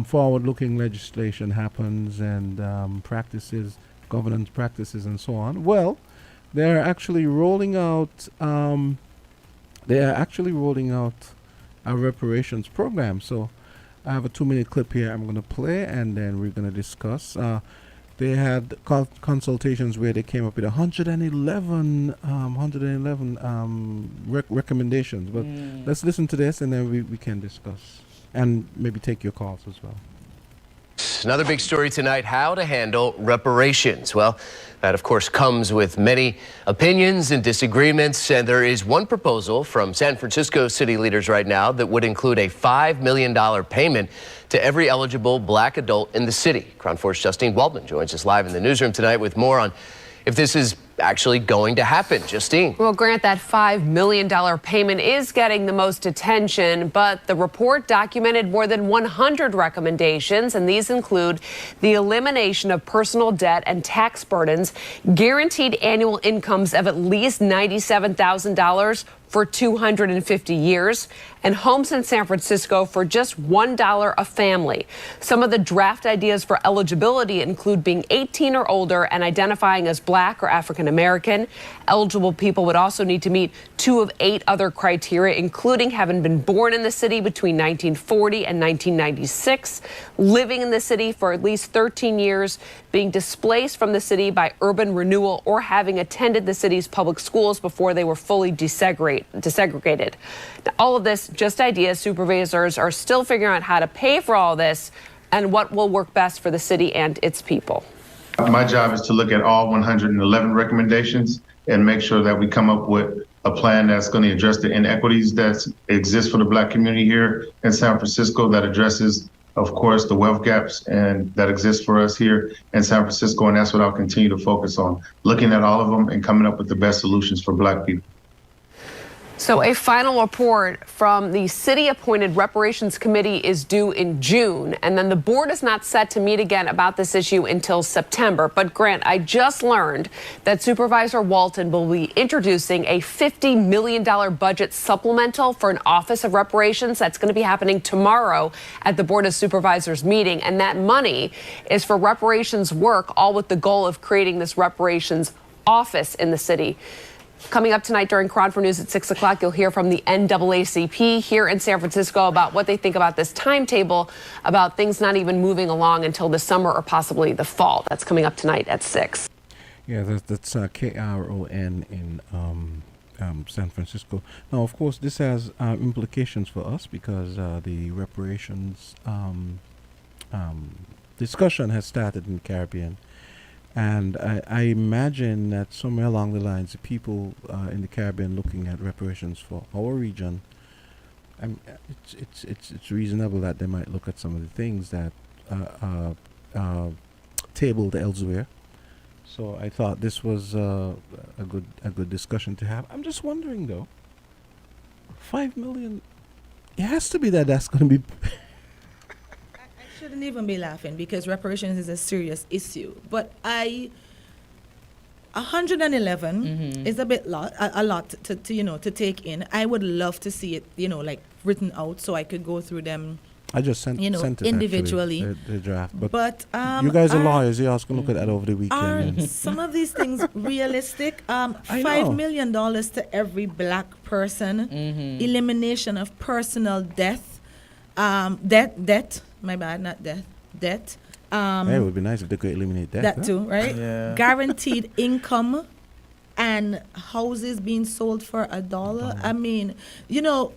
forward-looking legislation happens, and governance practices, and so on. Well, they are actually rolling out a reparations program. So I have a 2-minute clip here I'm going to play, and then we're going to discuss. They had consultations where they came up with 111 recommendations. But let's listen to this, and then we can discuss and maybe take your calls as well. Another big story tonight, how to handle reparations. Well, that of course comes with many opinions and disagreements, and there is one proposal from San Francisco city leaders right now that would include a $5 million payment to every eligible black adult in the city. Crown 4's Justine Waldman joins us live in the newsroom tonight with more on if this is actually going to happen. Justine. Well, Grant, that $5 million payment is getting the most attention, but the report documented more than 100 recommendations, and these include the elimination of personal debt and tax burdens, guaranteed annual incomes of at least $97,000 for 250 years, and homes in San Francisco for just $1 a family. Some of the draft ideas for eligibility include being 18 or older and identifying as black or African American. Eligible people would also need to meet 2 of 8 other criteria, including having been born in the city between 1940 and 1996, living in the city for at least 13 years, being displaced from the city by urban renewal, or having attended the city's public schools before they were fully desegregated. Now, all of this, just ideas. Supervisors are still figuring out how to pay for all this and what will work best for the city and its people. My job is to look at all 111 recommendations and make sure that we come up with a plan that's going to address the inequities that exist for the black community here in San Francisco, that addresses, of course, the wealth gaps and that exist for us here in San Francisco. And that's what I'll continue to focus on, looking at all of them and coming up with the best solutions for black people. So a final report from the city-appointed reparations committee is due in June, and then the board is not set to meet again about this issue until September. But Grant, I just learned that Supervisor Walton will be introducing a $50 million budget supplemental for an Office of Reparations. That's going to be happening tomorrow at the Board of Supervisors meeting, and that money is for reparations work, all with the goal of creating this reparations office in the city. Coming up tonight during Crown 4 News at 6 o'clock, you'll hear from the NAACP here in San Francisco about what they think about this timetable, about things not even moving along until the summer or possibly the fall. That's coming up tonight at 6. Yeah, that's KRON in San Francisco. Now, of course, this has implications for us because the reparations discussion has started in the Caribbean. And I imagine that somewhere along the lines, the people in the Caribbean looking at reparations for our region, it's reasonable that they might look at some of the things that tabled elsewhere. So I thought this was a good discussion to have. I'm just wondering though, $5 million. It has to be that's going to be. Shouldn't even be laughing because reparations is a serious issue. But 111 is a lot to to take in. I would love to see it like written out so I could go through them. I just sent it individually actually, the draft. But you guys are lawyers. You guys can look at that over the weekend. Are some of these things realistic? $5 million to every black person. Elimination of personal debt. Debt. My bad, not death. Debt. It would be nice if they could eliminate that. That too, right? Yeah. Guaranteed income and houses being sold for $1. I mean,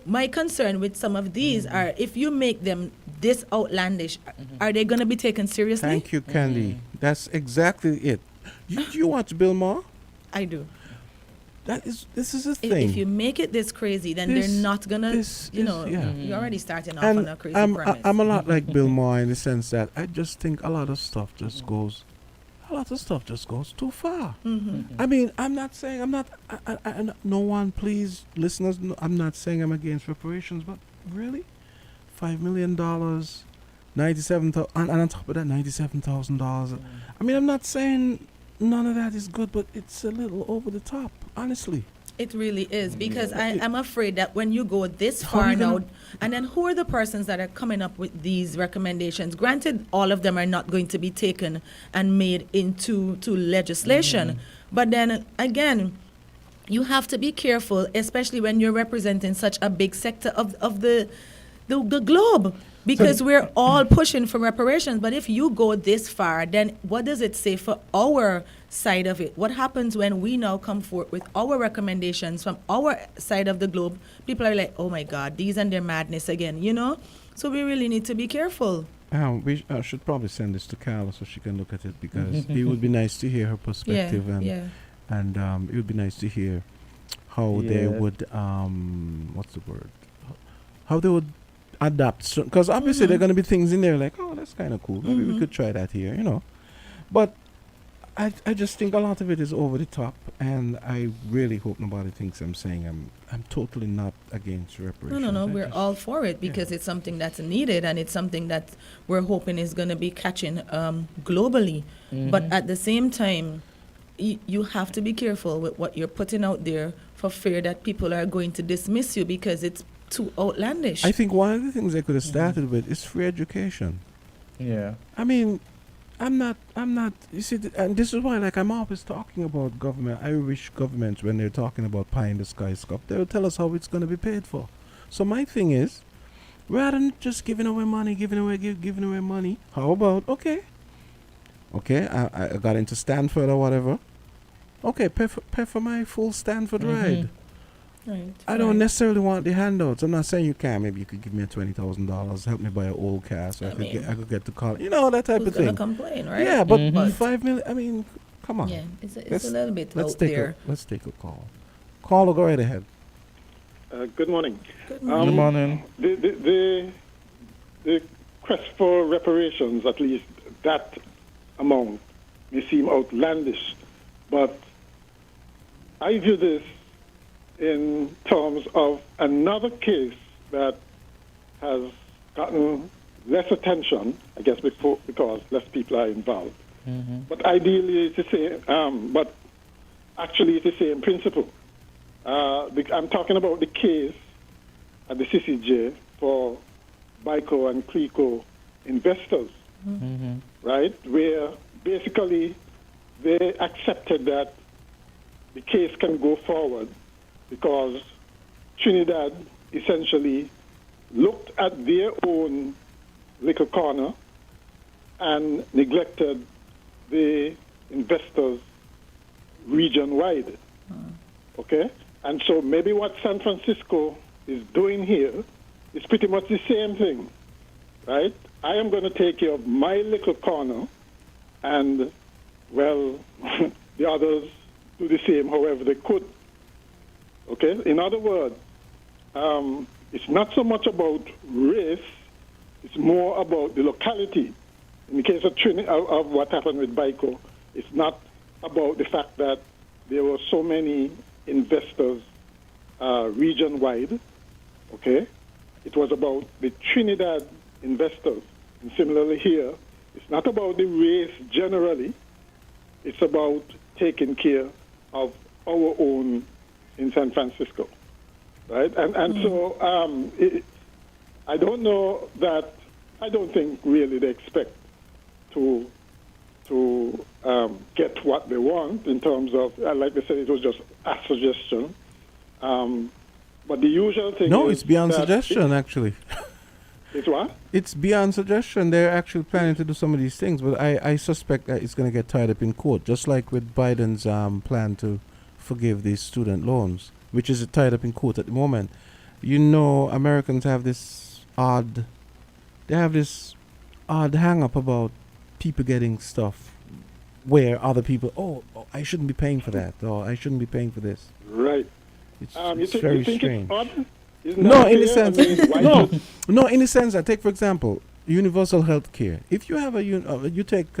my concern with some of these are if you make them this outlandish, are they going to be taken seriously? Thank you, Candy. That's exactly it. You watch Bill Maher? I do. this is the If thing. you make it this crazy, then This- they're not gonna, yeah. you're already starting off And on a crazy premise. I'm a lot like Bill Maher in the sense that I just think a lot of stuff just goes too far. I mean, I'm not saying no one, please, listeners, I'm not saying I'm against reparations, but really, $5 million, 97,000, and on top of that, $97,000. I mean, I'm not saying none of that is good, but it's a little over the top, honestly. It really is, because I'm afraid that when you go this How far you gonna- now, and then who are the persons that are coming up with these recommendations? Granted, all of them are not going to be taken and made into legislation, but then again, you have to be careful, especially when you're representing such a big sector of the globe. Because we're all pushing for reparations, but if you go this far, then what does it say for our side of it? What happens when we now come forward with our recommendations from our side of the globe? People are like, oh my God, these and their madness again, So we really need to be careful. We should probably send this to Carla so she can look at it, because it would be nice to hear her perspective, and it would be nice to hear how they would what's the word? How they would adapt, because obviously there are going to be things in there like, oh, that's kind of cool. Maybe we could try that here, But I just think a lot of it is over the top, and I really hope nobody thinks I'm saying I'm totally not against reparations. No, we're all for it, because it's something that's needed, and it's something that we're hoping is going to be catching globally. But at the same time, you have to be careful with what you're putting out there, for fear that people are going to dismiss you because it's too outlandish. I think one of the things they could have started with is free education. Yeah. I mean, I'm not, you see, and this is why, like, I'm always talking about government. I wish governments, when they're talking about pie in the sky stuff, they'll tell us how it's going to be paid for. So my thing is, rather than just giving away money, how about, okay, I got into Stanford or whatever. Okay, pay for my full Stanford ride. Right. I don't necessarily want the handouts. I'm not saying you can't. Maybe you could give me $20,000, help me buy an old car, so I could get to college. That type of thing. Who's gonna complain, right? Yeah, but $5 million. I mean, come on. Yeah, it's a little bit out there. Let's take a call. Caller, go right ahead. Good morning. Good Good morning. The quest for reparations, at least that amount, may seem outlandish, but I view this in terms of another case that has gotten less attention, I guess, because less people are involved. But ideally, it's the same. But actually, it's the same principle. I'm talking about the case at the CCJ for BICO and CLECO investors, right? Where basically they accepted that the case can go forward because Trinidad essentially looked at their own little corner and neglected the investors region-wide. Okay? And so maybe what San Francisco is doing here is pretty much the same thing, right? I am going to take care of my little corner, and, well, the others do the same however they could. Okay? In other words, it's not so much about race, it's more about the locality. In the case of of what happened with BICO, it's not about the fact that there were so many investors region-wide, okay? It was about the Trinidad investors. And similarly here, it's not about the race generally, it's about taking care of our own in San Francisco, right? And so I don't know that, I don't think really they expect to get what they want in terms of, like they said, it was just a suggestion. But the usual thing No, is it's beyond that suggestion, actually. It's what? It's beyond suggestion. They're actually planning to do some of these things, but I suspect that it's going to get tied up in court, just like with Biden's plan to forgive these student loans, which is tied up in court at the moment. Americans have this odd hang-up about people getting stuff where other people, I shouldn't be paying for that, or I shouldn't be paying for this. Right. It's You very think strange. it's odd? Isn't No, that in the fair? I sense, mean, why should- no, in the sense that, take for example, universal health care. If you have you take,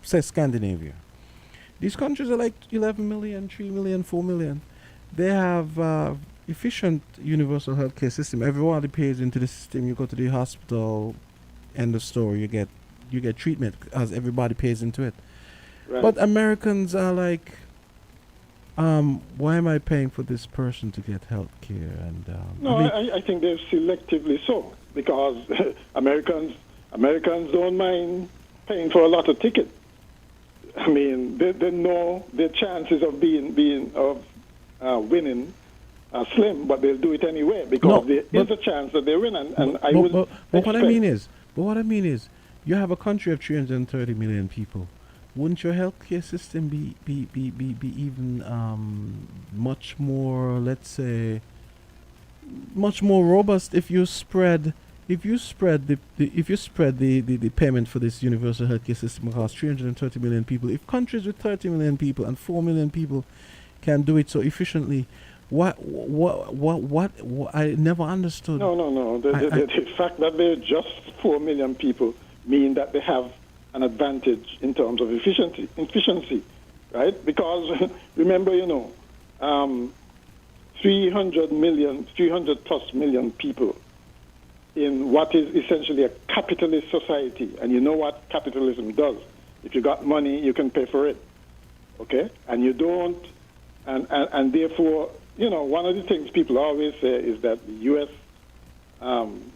say, Scandinavia. These countries are like 11 million, 3 million, 4 million. They have efficient universal health care system. Everybody pays into the system. You go to the hospital, end of story. You get treatment as everybody pays into it. Right. But Americans are like, why am I paying for this person to get health care? And No, I think they're selectively so, because Americans don't mind paying for a lot of tickets. I mean, they know their chances of winning are slim, but they'll do it anyway because there is a chance that they win. And I would. But what I mean is, you have a country of 330 million people. Wouldn't your healthcare system be even much more, let's say, much more robust if you spread the payment for this universal healthcare system across 330 million people? If countries with 30 million people and 4 million people can do it so efficiently, what I never understood. No. The fact that they're just 4 million people mean that they have an advantage in terms of efficiency, right? Because remember, 300 plus million people in what is essentially a capitalist society. And you know what capitalism does. If you got money, you can pay for it, okay? And you don't, and therefore, one of the things people always say is that the U.S.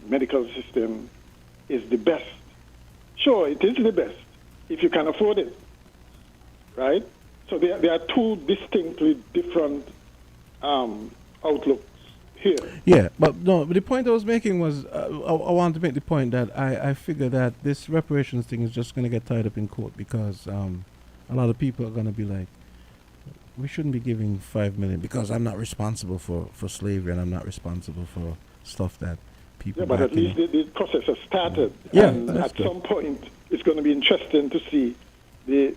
Medical system is the best. Sure, it is the best if you can afford it, right? So there are two distinctly different outlooks here. Yeah, but the point I was making was, I wanted to make the point that I figure that this reparations thing is just going to get tied up in court because a lot of people are going to be like, we shouldn't be giving 5 million because I'm not responsible for slavery and I'm not responsible for stuff that people. Yeah, but at least the process has started. Yeah, and at some point, it's going to be interesting to see the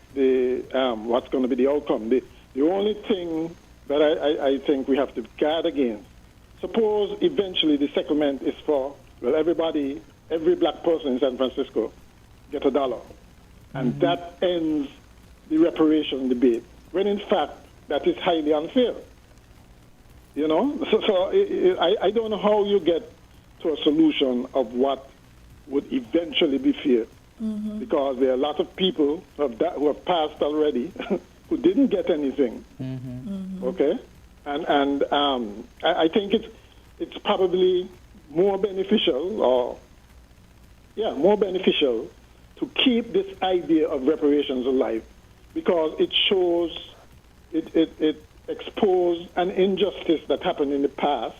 what's going to be the outcome. The only thing that I think we have to guard against, suppose eventually the settlement is for, every black person in San Francisco get $1. And that ends the reparation debate, when in fact that is highly unfair. So I don't know how you get to a solution of what would eventually be fair, because there are a lot of people who have passed already who didn't get anything. Okay, and I think it's probably more beneficial, more beneficial to keep this idea of reparations alive, because it shows it exposed an injustice that happened in the past.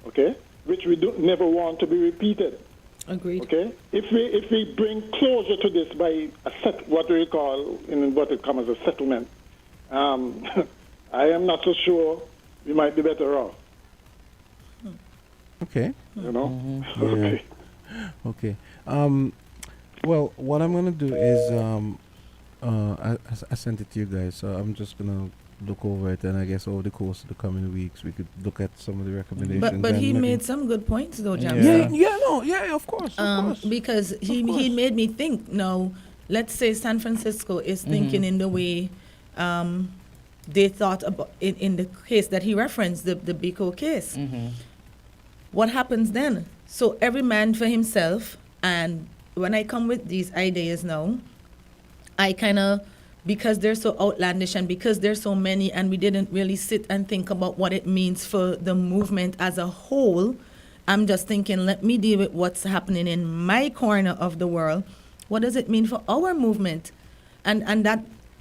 Okay. Which we never want to be repeated. Agreed. Okay. If we bring closure to this by what we call in inverted commas a settlement, I am not so sure we might be better off. Okay. Okay. Okay. Well, what I'm gonna do is I sent it to you guys, so I'm just gonna look over it, and I guess over the course of the coming weeks we could look at some of the recommendations. But he made some good points though, James. Of course. Because he made me think. Now, let's say San Francisco is thinking in the way they thought about in the case that he referenced, the Biko case. What happens then? So every man for himself. And when I come with these ideas now, I kind of, because they're so outlandish and because there's so many and we didn't really sit and think about what it means for the movement as a whole, I'm just thinking, let me deal with what's happening in my corner of the world. What does it mean for our movement? And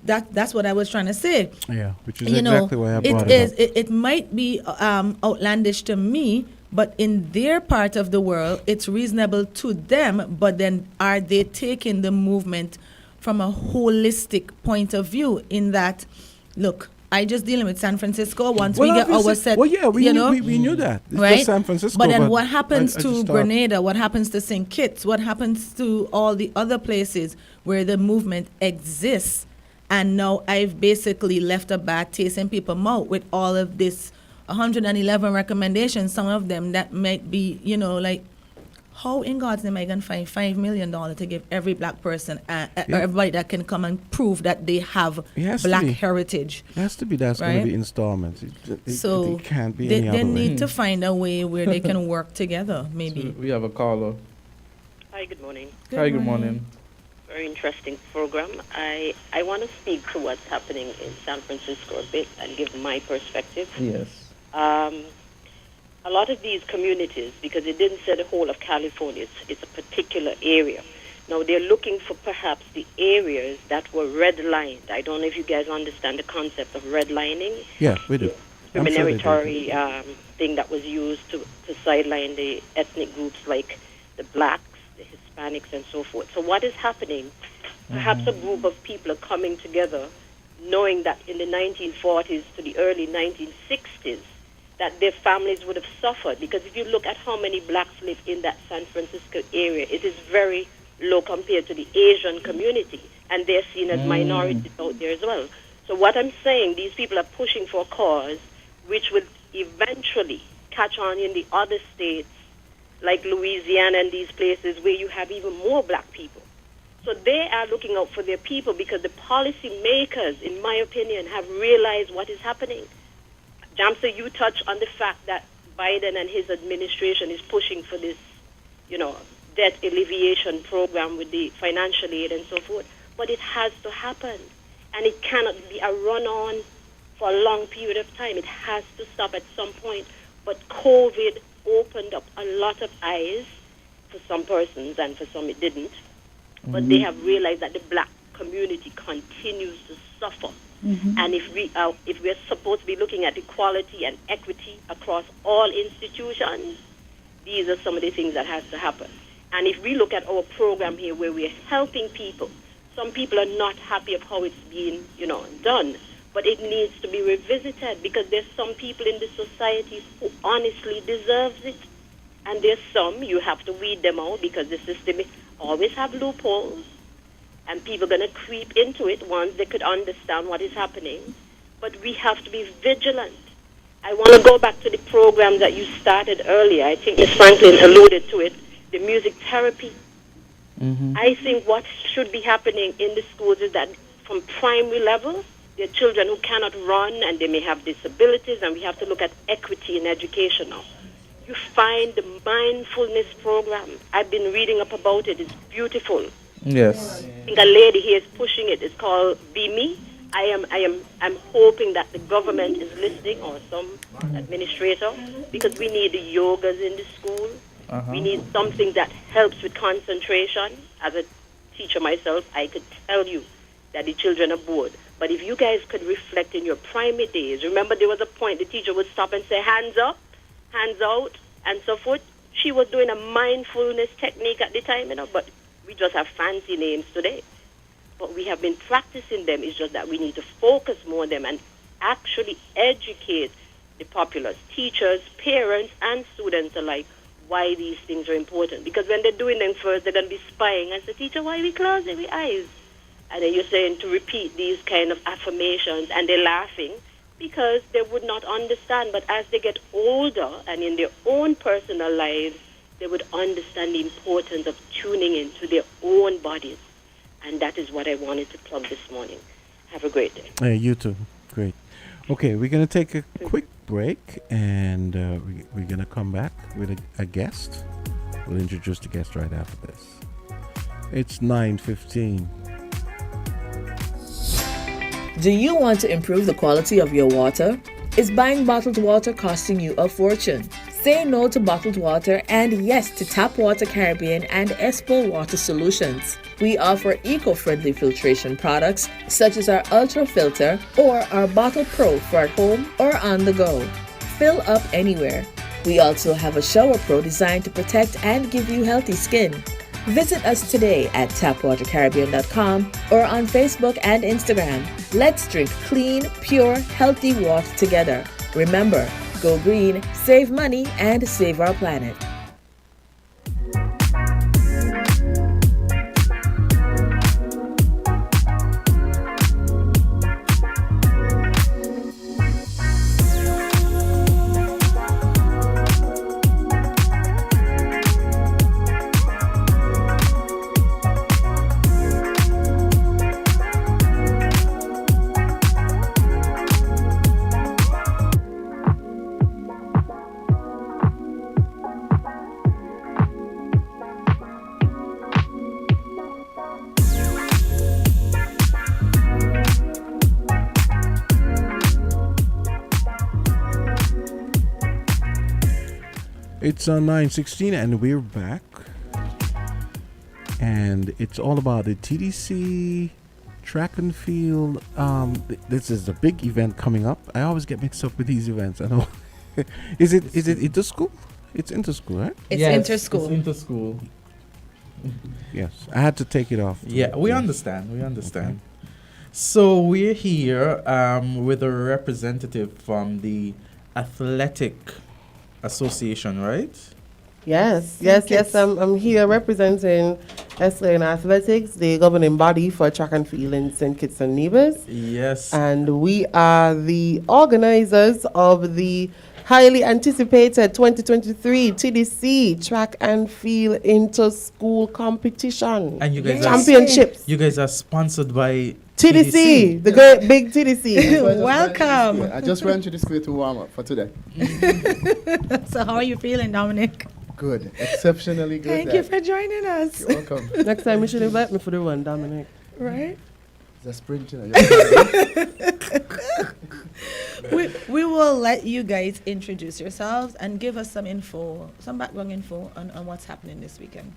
that's what I was trying to say. Yeah, which is exactly why I brought it up. It might be outlandish to me, but in their part of the world, it's reasonable to them. But then are they taking the movement from a holistic point of view, in that, look, I just dealing with San Francisco. Once we get our set, we knew that. It's right? just San Francisco. But then what happens I to just Grenada? What happens to St. Kitts? What happens to all the other places where the movement exists And now I've basically left a bad taste in people's mouth with all of this 111 recommendations, some of them that might be, like, how in God's name am I going to find $5 million to give every black person, or everybody that can come and prove that they have black heritage? It has to be. That's going to be installments. So it can't be they any other need way. to find a way where they can work together, maybe. So we have a caller. Hi, good morning. Hi, good morning. Very interesting program. I want to speak to what's happening in San Francisco a bit and give my perspective. Yes. A lot of these communities, because it didn't say the whole of California, it's a particular area. Now, they're looking for perhaps the areas that were redlined. I don't know if you guys understand the concept of redlining. Yeah, we do. Discriminatory thing that was used to sideline the ethnic groups like the blacks, the Hispanics, and so forth. So what is happening? Perhaps a group of people are coming together knowing that in the 1940s to the early 1960s, that their families would have suffered. Because if you look at how many blacks live in that San Francisco area, it is very low compared to the Asian community, and they're seen as minorities out there as well. So what I'm saying, these people are pushing for a cause which would eventually catch on in the other states, like Louisiana and these places where you have even more black people. So they are looking out for their people because the policy makers, in my opinion, have realized what is happening. Jamsa, you touch on the fact that Biden and his administration is pushing for this, debt alleviation program with the financial aid and so forth. But it has to happen. And it cannot be a run-on for a long period of time. It has to stop at some point. But COVID opened up a lot of eyes for some persons, and for some it didn't. But they have realized that the black community continues to suffer. And if we're supposed to be looking at equality and equity across all institutions, these are some of the things that has to happen. And if we look at our program here where we're helping people, some people are not happy of how it's being, done. But it needs to be revisited because there's some people in the society who honestly deserves it. And there's some, you have to weed them out because the system always have loopholes. And people are going to creep into it once they could understand what is happening. But we have to be vigilant. I want to go back to the program that you started earlier. I think Ms. Franklin alluded to it, the music therapy. I think what should be happening in the schools is that from primary level, there are children who cannot run and they may have disabilities, and we have to look at equity in education now. You find the mindfulness program. I've been reading up about it. It's beautiful. Yes. I think a lady here is pushing it. It's called Be Me. I'm hoping that the government is listening, or some administrator, because we need the yogas in the school. We need something that helps with concentration. As a teacher myself, I could tell you that the children are bored. But if you guys could reflect in your primary days, remember there was a point the teacher would stop and say, hands up, hands out, and so forth. She was doing a mindfulness technique at the time, but we just have fancy names today. But we have been practicing them. It's just that we need to focus more on them and actually educate the populace, teachers, parents, and students alike, why these things are important. Because when they're doing them first, they're going to be spying and say, teacher, why are we closing our eyes? And then you're saying to repeat these kind of affirmations, and they're laughing because they would not understand. But as they get older and in their own personal lives, they would understand the importance of tuning into their own bodies. And that is what I wanted to plug this morning. Have a great day. Hey, you too. Great. Okay, we're going to take a quick break, and we're going to come back with a guest. We'll introduce the guest right after this. It's 9:15. Do you want to improve the quality of your water? Is buying bottled water costing you a fortune? Say no to bottled water and yes to Tap Water Caribbean and Espo Water Solutions. We offer eco-friendly filtration products such as our Ultra Filter or our Bottle Pro for at home or on the go. Fill up anywhere. We also have a Shower Pro designed to protect and give you healthy skin. Visit us today at tapwatercaribbean.com or on Facebook and Instagram. Let's drink clean, pure, healthy water together. Remember, go green, save money, and save our planet. It's 9:16 and we're back. And it's all about the TDC track and field. This is a big event coming up. I always get mixed up with these events. I know. Is it inter-school? It's inter-school, right? It's Yes, inter-school. It's inter-school. Yes, I had to take it off. Yeah, we understand. We understand. So we're here with a representative from the Athletic Association, right? Yes. I'm here representing SLN Athletics, the governing body for track and field in St. Kitts and Nevis. Yes. And we are the organizers of the highly anticipated 2023 TDC track and field inter-school competition. And you guys championships. You guys are sponsored by TDC, the great big TDC. Welcome. I just ran to the square to warm up for today. So how are you feeling, Dominic? Good, exceptionally good. Thank you for joining us. You're welcome. Next time you should invite me for the one, Dominic. Right? It's a sprint, you know. We will let you guys introduce yourselves and give us some background info on what's happening this weekend.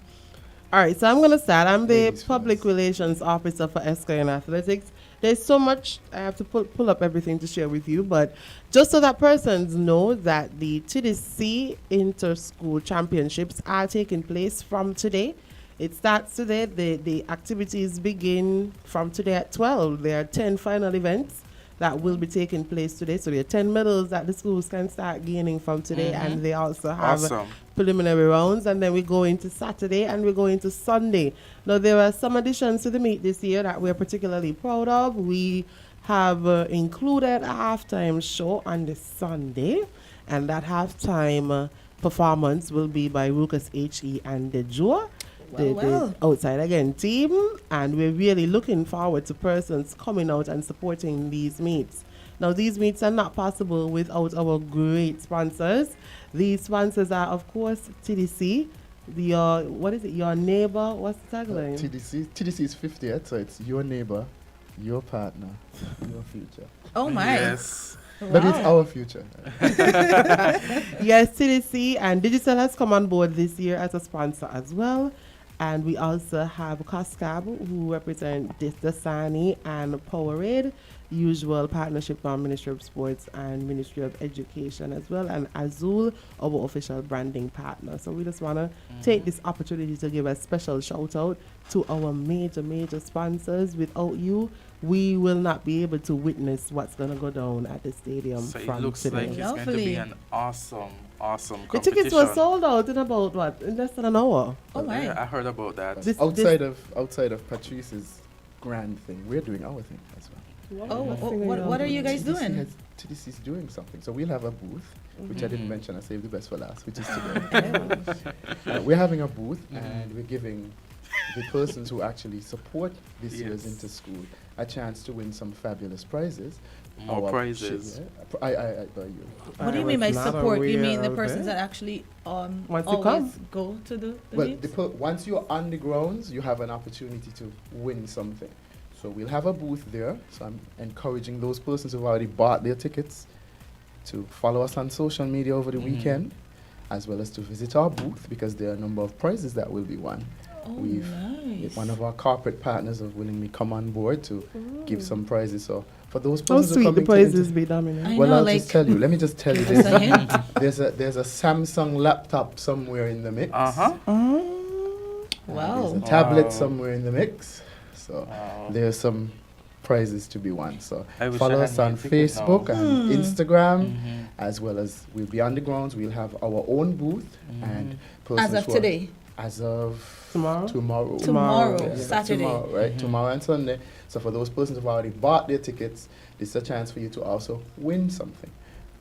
All right, so I'm going to start. I'm the public relations officer for SKN Athletics. There's so much, I have to pull up everything to share with you, but just so that persons know that the TDC Inter-School Championships are taking place from today. It starts today. The activities begin from today at 12. There are 10 final events that will be taking place today. So there are 10 medals that the schools can start gaining from today, and they also have preliminary rounds. And then we go into Saturday and we go into Sunday. Now, there are some additions to the meet this year that we're particularly proud of. We have included a halftime show on this Sunday, and that halftime performance will be by Ruckus HE and the Joe. The Outside Again team, and we're really looking forward to persons coming out and supporting these meets. Now, these meets are not possible without our great sponsors. These sponsors are, of course, TDC, your neighbor, what's the tagline? TDC is 50th, so it's your neighbor, your partner, your future. Oh my. Yes. But it's our future. Yes, TDC and Digicel has come on board this year as a sponsor as well. And we also have COSCAB, who represent Dasani and Powerade, usual partnership from Ministry of Sports and Ministry of Education as well, and Azul, our official branding partner. So we just want to take this opportunity to give a special shout out to our major sponsors. Without you, we will not be able to witness what's going to go down at the stadium. So from it looks today. like it's going to be an awesome competition. The tickets were sold out in about in less than an hour. Oh my! Yeah, I heard about that. Outside of Patrice's grand thing, we're doing our thing as well. What are you guys doing? TDC is doing something. So we'll have a booth, which I didn't mention. I saved the best for last, which is today. We're having a booth, and we're giving the persons who actually support this year's inter-school a chance to win some fabulous prizes. More prizes. What do you mean by support? You mean the persons that actually always go to the meets? Once you're on the grounds, you have an opportunity to win something. So we'll have a booth there. So I'm encouraging those persons who've already bought their tickets to follow us on social media over the weekend, as well as to visit our booth, because there are a number of prizes that will be won. Nice. One of our corporate partners have willingly come on board to give some prizes. So for those persons how who sweet come the prizes be, Dominic. Well, I'll just tell you. Let me just tell you this. There's a Samsung laptop somewhere in the mix. Wow. There's a tablet somewhere in the mix. So there's some prizes to be won. So follow us on Facebook and Instagram, as well as we'll be on the grounds. We'll have our own booth and persons as of today. As of tomorrow, Saturday, tomorrow, right? Tomorrow and Sunday. So for those persons who've already bought their tickets, this is a chance for you to also win something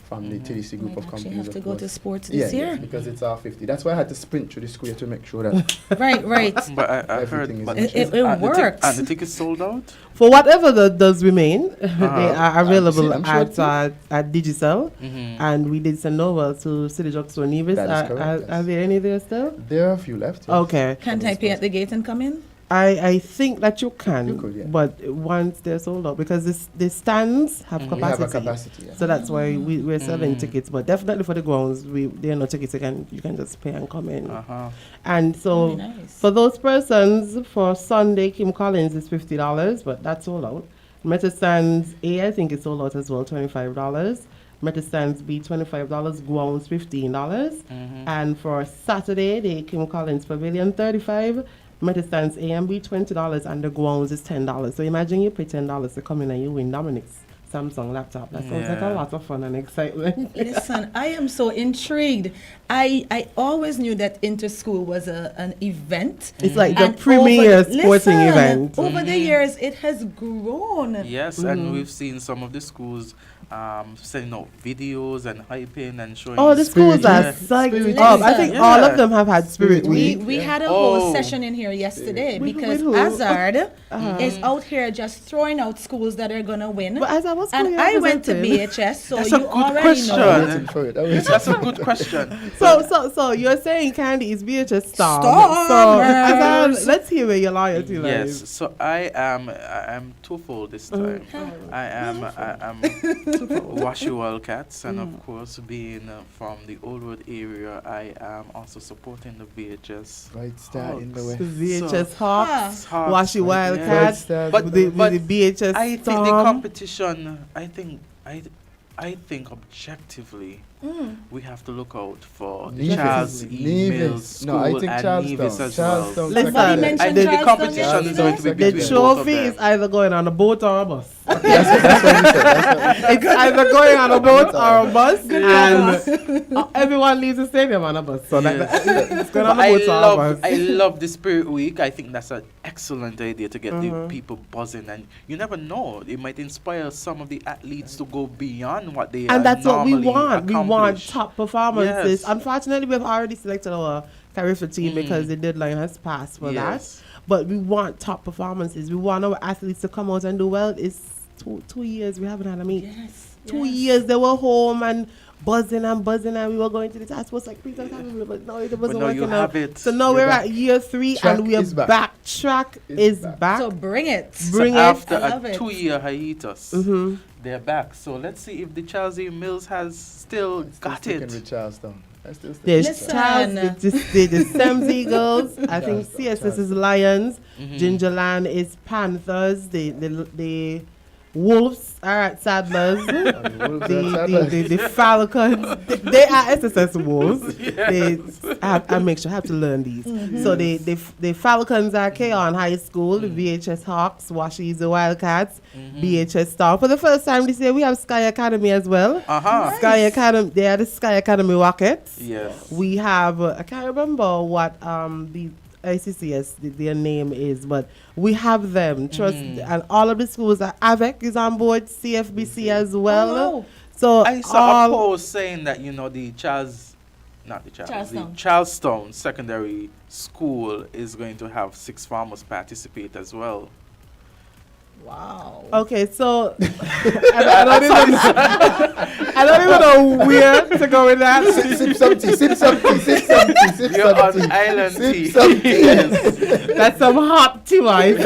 from the TDC group of companies. You have to go to sports this year? Yeah, because it's our 50. That's why I had to sprint through the square to make sure that right. But I heard it works. And the tickets sold out? For whatever that does remain, they are available at Digicel, and we did send over to City Drugstore Nevis. That is correct, are there any there still? There are a few left. Yes. Okay. Can't I pay at the gate and come in? I think that you can, You could, yeah. but once they're sold out, because the stands have We capacity. have a capacity, yeah. So that's why we're selling tickets. But definitely for the grounds, there are no tickets. You can just pay and come in. And so Really nice. for those persons, for Sunday, Kim Collins is $50, but that's sold out. Meta Stands A, I think it's sold out as well, $25. Meta Stands B, $25. Grounds, $15. And for Saturday, the Kim Collins Pavilion, $35. Meta Stands A and B, $20. And the grounds is $10. So imagine you pay $10 to come in and you win Dominic's Samsung laptop. That sounds like a lot of fun and excitement. Listen, I am so intrigued. I always knew that Interschool was an event. It's like the And premier sporting event. Over the years, it has grown. Yes, and we've seen some of the schools sending out videos and hyping and showing. Oh, the schools are psyched up. I think all of them have had Spirit Week. We had a whole session in here yesterday because Azard is out here just throwing out schools that are going to win. But Azard was and I went to BHS, so That's you a good already know. question. That's a good question. So you're saying Candy is BHS Storm. Stormers. So Azard, let's hear where your loyalty lies. Yes, so I am twofold this time. I am Washi Wildcats, and of course, being from the Old Road area, I am also supporting the VHS. Right star in the way. The VHS Hawks, Hawks, Washi Wildcats, But the BHS I think the Storm. competition. I think objectively, we have to look out for the Nevis. Charles E. Nevis. Mills School No, I think and Charlestown. Nevis as Charlestown. well. Listen, I think the competition is going to be the between both of trophy them. is either going on a boat or a bus. That's what we said. It's either going on a boat or a bus, Good and everyone leaves the stadium on a bus. So it's going on But a boat or a bus. I love the Spirit Week. I think that's an excellent idea to get the people buzzing, and you never know, it might inspire some of the athletes to go beyond what they And that's what we normally want. We want accomplish. top performances. Yes. Unfortunately, we've already selected our Carifta team because the deadline has passed for that. But we want top performances. We want our athletes to come out and do well. It's 2 years we haven't had a meet. Yes. 2 years they were home and buzzing, and we were going to the task force like pre-time, but no, it wasn't now you working out. have it. So now You're we're back. at year 3 Track and we are is back. back. Track is back. So bring it. Bring So it. after I love a it. 2-year hiatus, they're back. So let's see if the Charles E. Mills has still got Sticking it. with Charlestown. I still stick There's with Charles, the Stems Eagles, I think CSS is Lions, Gingerland is Panthers, the Wolves are at Saddlers, the Falcons, they are SSS Wolves. I make sure I have to learn these. So the Falcons are Keon High School, the VHS Hawks, Washies the Wildcats, BHS Star. For the first time this year, we have Sky Academy as well. Sky Academy, they are the Sky Academy Rockets. Yes. We have, I can't remember what the ICCS, their name is, but we have them. Trust, and all of the schools, AVEC is on board, CFBC as well. Oh, wow. So I saw a post saying that, the Charlestown Secondary School is going to have 6 farmers participate as well. Wow. Okay, so I don't even know where to go with that. Sip some tea. You're on island tea. That's some hot tea, right?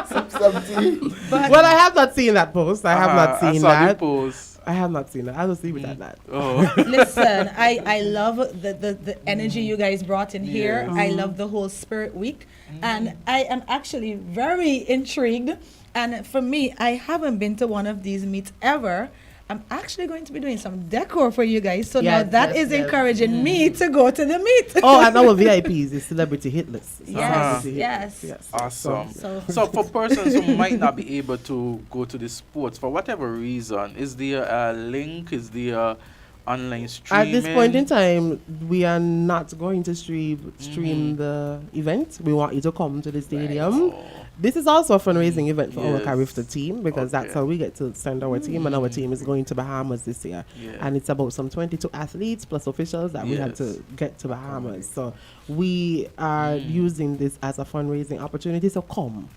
Sip some tea. Well, I have not seen that post. I have not seen I saw that. the post. I have not seen that. I'll just leave it at that. Oh. Listen, I love the energy you guys brought in here. I love the whole Spirit Week. And I am actually very intrigued. And for me, I haven't been to one of these meets ever. I'm actually going to be doing some decor for you guys. So now that is encouraging me to go to the meet. Oh, and our VIPs is celebrity hit list. Yes. Awesome. So for persons who might not be able to go to the sports for whatever reason, is there a link? Is there online streaming? At this point in time, we are not going to stream the event. We want you to come to the stadium. Right. This is also a fundraising event for our Carifta team because that's how we get to send our team, and our team is going to Bahamas this year. And it's about some 22 athletes plus officials that we have to get to Bahamas. So we are using this as a fundraising opportunity. So come.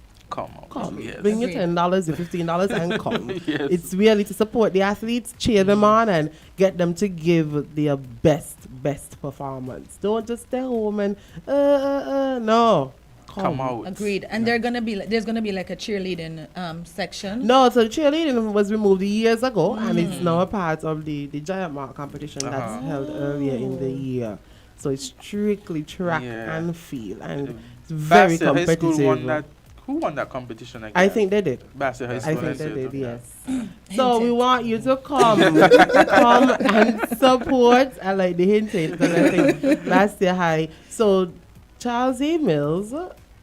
Yes. Bring your $10, your $15 and come. It's really to support the athletes, cheer them on, and get them to give their best performance. Don't just stay home and no. come out. Agreed. And there's gonna be like a cheerleading section. No, so cheerleading was removed years ago, and it's now a part of the Giant Mark competition that's held earlier in the year. So it's strictly track and field, and it's very Bassett High School competitive. Who won that competition again? I think they did. Bassett High School. I think they did, yes. So we want you to come and support. I like the hinted because I think last year high. So Charles E. Mills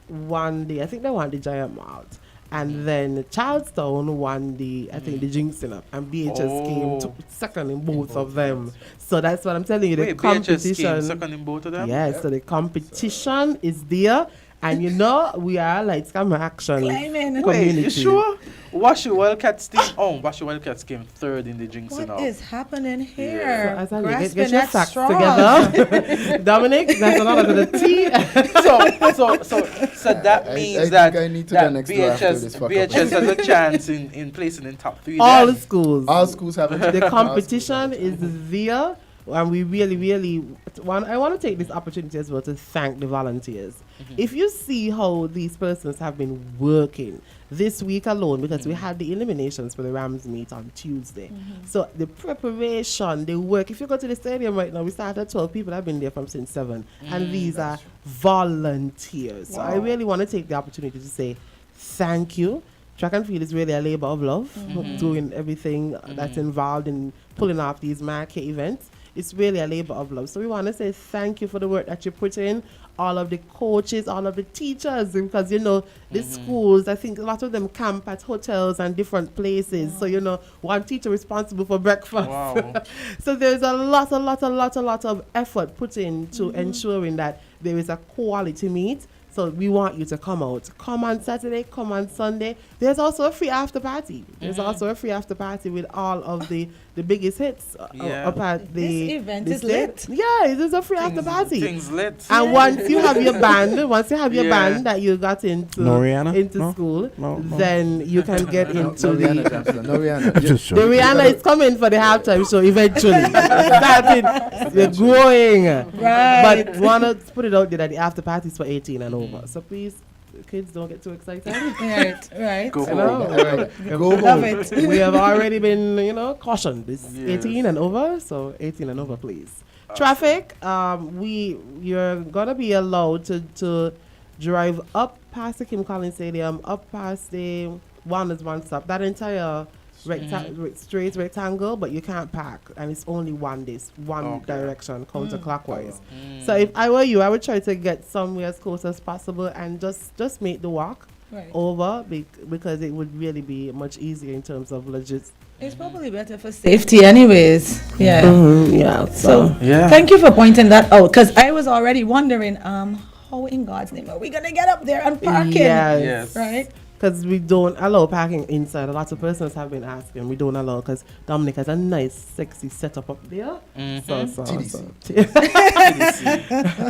won I think they won the Giant Malt. And then Charlestown won the Jinxing Up. And BHS came second in both of them. So that's what I'm telling you. The competition. BHS came second in both of them? Yes, so the competition is there. And we are like Scammer Action community. Wait, you sure? Washy Wildcats team. Washy Wildcats came third in the Jinxing Up. What is happening here? So get your facts together. Dominic, that's another the T. So that means that BHS has a chance in placing in top 3. All schools have a chance. The competition is there. And we really I want to take this opportunity as well to thank the volunteers. If you see how these persons have been working this week alone, because we had the eliminations for the Rams meet on Tuesday. So the preparation, the work. If you go to the stadium right now, we started 12 people have been there from since 7. And these are volunteers. Wow. So I really want to take the opportunity to say thank you. Track and field is really a labor of love, doing everything that's involved in pulling off these marquee events. It's really a labor of love. So we want to say thank you for the work that you put in, all of the coaches, all of the teachers, because, the schools, I think a lot of them camp at hotels and different places. So, one teacher responsible for breakfast. Wow. So there's a lot of effort put into ensuring that there is a quality meet. So we want you to come out. Come on Saturday, come on Sunday. There's also a free after party. There's also a free after party with all of the biggest hits up at the... This event is lit. Yeah, there's a free after party. Things lit. And once you have your band, band that you got into school, then you can get into the... No Rihanna. The Rihanna is coming for the halftime show eventually. They're growing. Right. But want to put it out there that the after party is for 18 and over. So please, kids, don't get too excited. Right. Go home. Go home. We have already been, cautioned. It's 18 and over, so 18 and over, please. Traffic, you're gonna be allowed to drive up past the Kim Collins Stadium, up past the Wonders One Stop, that entire straight rectangle, but you can't park, and it's only one direction, counterclockwise. So if I were you, I would try to get somewhere as close as possible and just make the walk over, because it would really be much easier in terms of logistics. It's probably better for safety anyways. Yeah. Yeah. So thank you for pointing that out, because I was already wondering how in God's name are we gonna get up there and parking? Yes. Right? Because we don't allow parking inside. A lot of persons have been asking. We don't allow, because Dominic has a nice, sexy setup up there. TDC.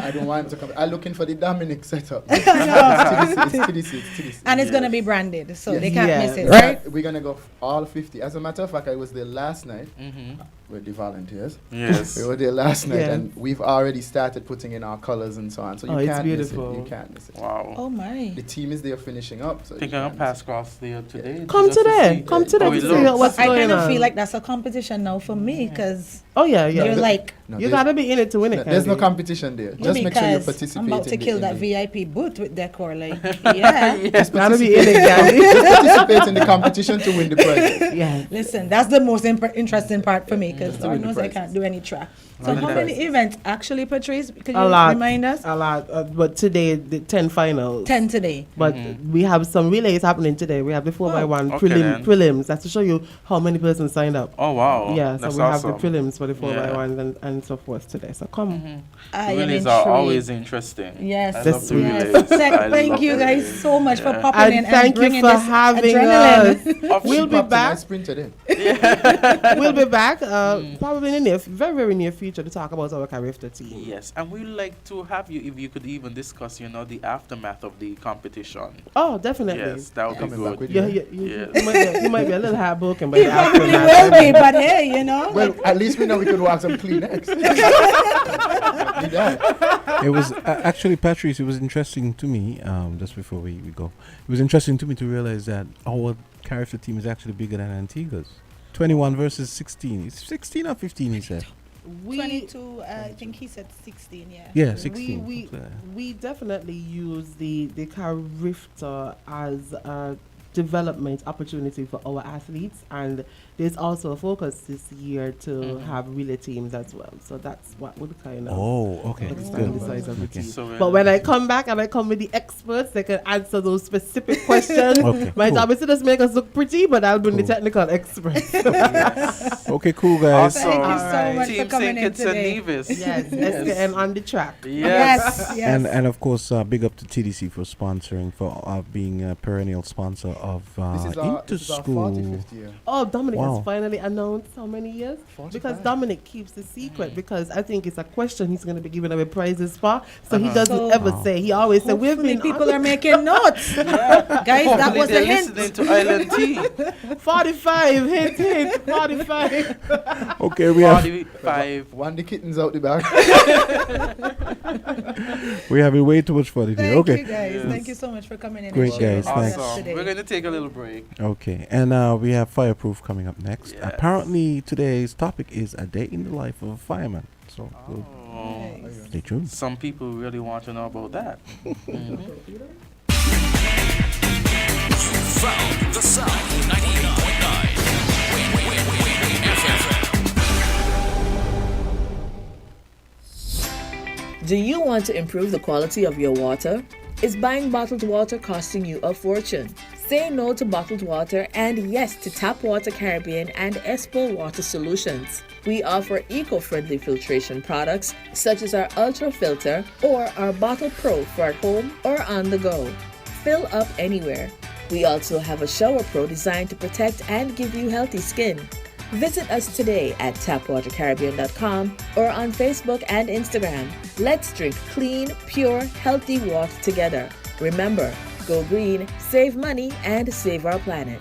I don't want him to come. I'm looking for the Dominic setup. It's TDC. And it's going to be branded, so they can't miss it, right? right? We're going to go all 50. As a matter of fact, I was there last night with the volunteers. Yes. We were there last night, and we've already started putting in our colors and so on. So you can't miss it. You can't miss it. Wow. Oh, my. The team is there finishing up. So I'm going to pass across there today. Come today to see what's I going kind of on. feel like that's a competition now for me, because you're like... you got to be in it to win it. There's no competition there. Just make sure you participate. I'm about to kill that VIP booth with decor. Like, Just got to be in it, Candy. Just participate in the competition to win the prize. Yeah. Listen, that's the most interesting part for me, because Lord knows I can't do any track. So how many events actually, Patrice? Could you remind us? A lot. But today, the 10 finals. 10 today. But we have some relays happening today. We have the 4x1 prelims. That's to show you how many persons signed up. Oh, wow. Yeah, so that's we awesome. have the prelims for the 4x1s and so forth today. So come. Relays are always interesting. Yes. I love the relays. Thank you guys so much for popping in and thank you for having us. We'll be back. We'll be back probably in the very, very near future to talk about our Carifta team. Yes, and we'd like to have you, if you could even discuss, the aftermath of the competition. Oh, definitely. Yes, that would be good. You might be a little heartbroken by You the probably aftermath. will be, but hey, Well, at least we know we could walk some Kleenex. It was actually, Patrice, it was interesting to me, just before we go, it was interesting to me to realize that our Carifta team is actually bigger than Antigua's. 21 versus 16. It's 16 or 15, he said. 22, I think he said 16, yeah. Yeah, 16. We definitely use the Carifta as a development opportunity for our athletes, and there's also a focus this year to have relay teams as well. So that's what would kind of expand the size of the team. So, but when I come back and I come with the experts, they can answer those specific questions. My job is to just make us look pretty, but I'll bring the technical experts. Okay, cool, guys. Thank you so much for coming in today. Yes, let's get in on the track. Yes. And of course, big up to TDC for sponsoring, for being a perennial sponsor of This is our 45th year. Oh, Dominic Wow. has finally announced how many years? 45. Because Dominic keeps the secret, because I think it's a question he's going to be giving away prizes for. So he doesn't ever say. He always says, we've been people are making notes. Guys, that was the hint. Listening to Island Tea. 45, hint, 45. Okay, we have 45. One the kittens out the back. we have way too much fun here. Thank Okay. you, guys. Thank you so much for coming in. Great, and sharing guys. with Thanks. us Awesome. today. We're going to take a little break. Okay, and we have Fireproof coming up next. Apparently, today's topic is a day in the life of a fireman. So, we'll stay tuned. Some people really want to know about that. From the South, 99.9. Do you want to improve the quality of your water? Is buying bottled water costing you a fortune? Say no to bottled water and yes to Tap Water Caribbean and Espo Water Solutions. We offer eco-friendly filtration products such as our Ultra Filter or our Bottle Pro for at home or on the go. Fill up anywhere. We also have a Shower Pro designed to protect and give you healthy skin. Visit us today at tapwatercaribbean.com or on Facebook and Instagram. Let's drink clean, pure, healthy water together. Remember, go green, save money, and save our planet.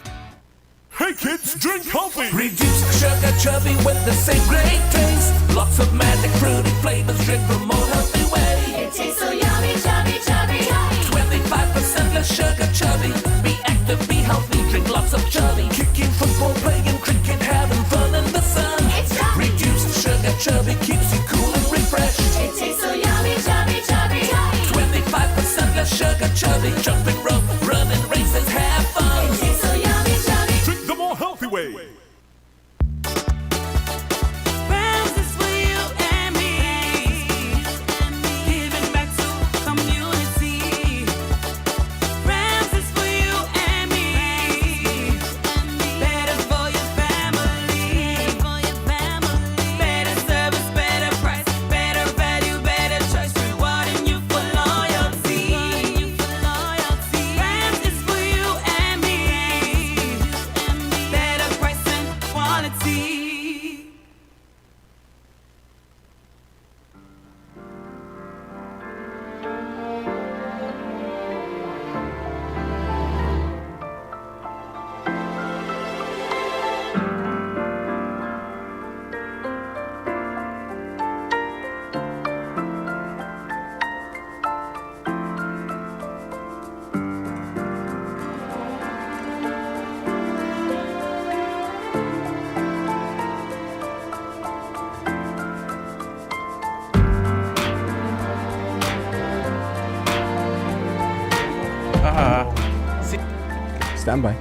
Hey kids, drink healthy. Reduce sugar chubby with the same great taste. Lots of magic fruity flavors, drink the more healthy way. It tastes so yummy, chubby, chubby, chubby. 25% less sugar chubby. Be active, be healthy, drink lots of chubby. Kicking, football, playing cricket, having fun in the sun. It's chubby. Reduced sugar chubby keeps you cool and refreshed. It tastes so yummy, chubby, chubby, chubby. 25% less sugar chubby. Jumping rope, running races, have fun. It tastes so yummy, chubby. Drink the more healthy way. Rams is for you and me. Giving back to community. Rams is for you and me. Better for your family. Better service, better price, better value, better choice. Rewarding you for loyalty. Rams is for you and me. Better price and quality. Stand by.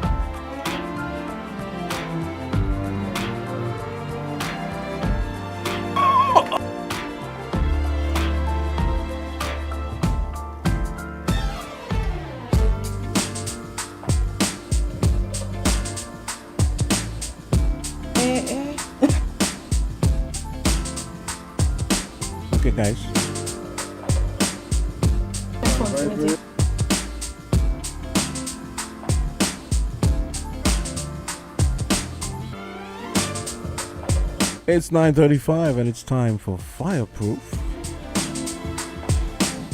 Okay, guys. It's 9:35 and it's time for Fireproof.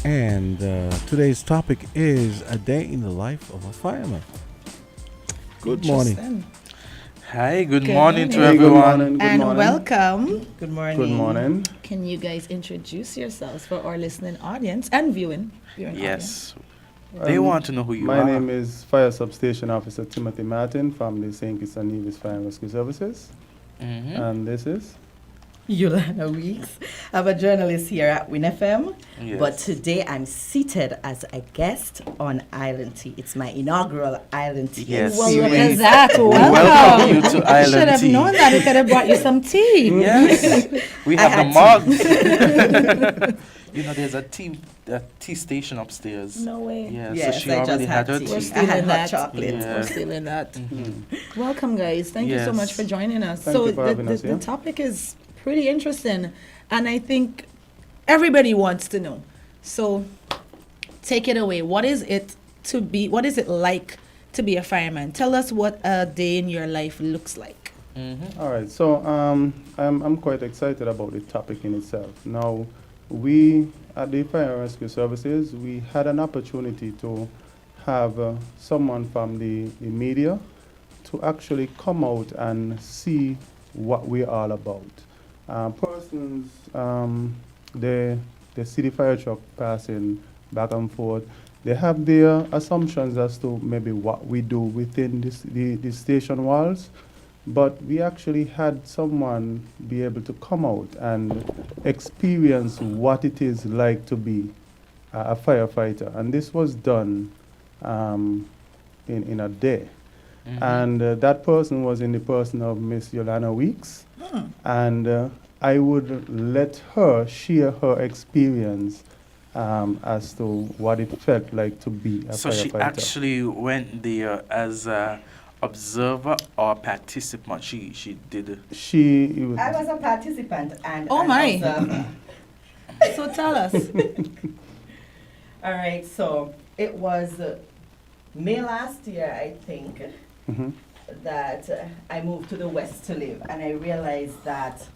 And today's topic is a day in the life of a fireman. Good morning. Hi, good Good morning to morning. everyone. And welcome. Good morning. Good morning. Can you guys introduce yourselves for our listening audience and viewing Yes. They want to know who you my are. My name is Fire Substation Officer Timothy Martin from the St. Kitts and Nevis Fire and Rescue Services. And this is Yolanda Weeks. I'm a journalist here at WINNFM, Yes. but today I'm seated as a guest on Island Tea. It's my inaugural Island Tea. Yes. Well, look experience. at that. Welcome. Welcome you to Island Should have Tea. known that. We could have brought you some tea. Yes. We have the mugs. You know, there's a tea station upstairs. No way. Yeah, Yes, so she I just already had her tea. tea. We're I stealing had hot that. chocolate. Yeah. We're stealing that. Welcome, guys. Thank you so Yes. much for joining us. Thank so you for having us, the yeah. topic is pretty interesting, and I think everybody wants to know. So take it away. What is it to be? What is it like to be a fireman? Tell us what a day in your life looks like. All right, so I'm quite excited about the topic in itself. Now, we at the Fire and Rescue Services, we had an opportunity to have someone from the media to actually come out and see what we're all about. Persons, they see the fire truck passing back and forth. They have their assumptions as to maybe what we do within the station walls. But we actually had someone be able to come out and experience what it is like to be a firefighter. And this was done in a day. And that person was in the person of Miss Yolanda Weeks. And I would let her share her experience as to what it felt like to be a So firefighter. she actually went there as a observer or participant. She did. I was a participant and Oh an my. observer. So tell us. All right, so it was May last year, I think, that I moved to the West to live, and I realized that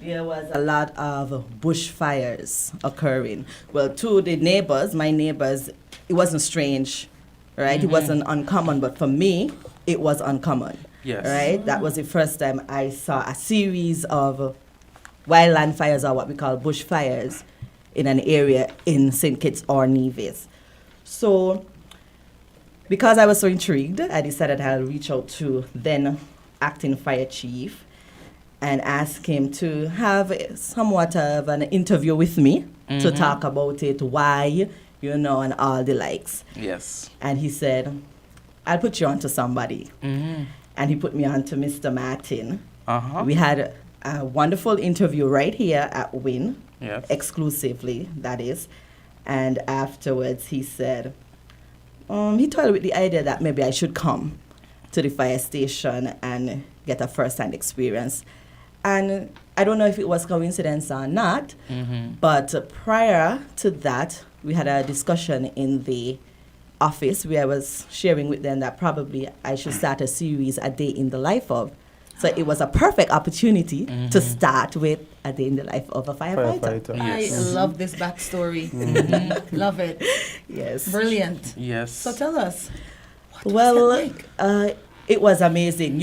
there was a lot of bushfires occurring. Well, to the neighbors, my neighbors, it wasn't strange, right? It wasn't uncommon, but for me, it was uncommon. Yes. Right? That was the first time I saw a series of wildland fires, or what we call bushfires, in an area in St. Kitts or Nevis. So, because I was so intrigued, I decided I'll reach out to then acting fire chief and ask him to have somewhat of an interview with me to talk about it, why, and all the likes. Yes. And he said, I'll put you on to somebody. And he put me on to Mr. Martin. We had a wonderful interview right here at WIN, Yes. exclusively, that is. And afterwards he said, he toyed with the idea that maybe I should come to the fire station and get a first-hand experience. And I don't know if it was coincidence or not, but prior to that, we had a discussion in the office where I was sharing with them that probably I should start a series, A Day in the Life of. So it was a perfect opportunity to start with A Day in the Life of a firefighter. I love this backstory. Love it. Yes. Brilliant. Yes. So tell us. It was amazing.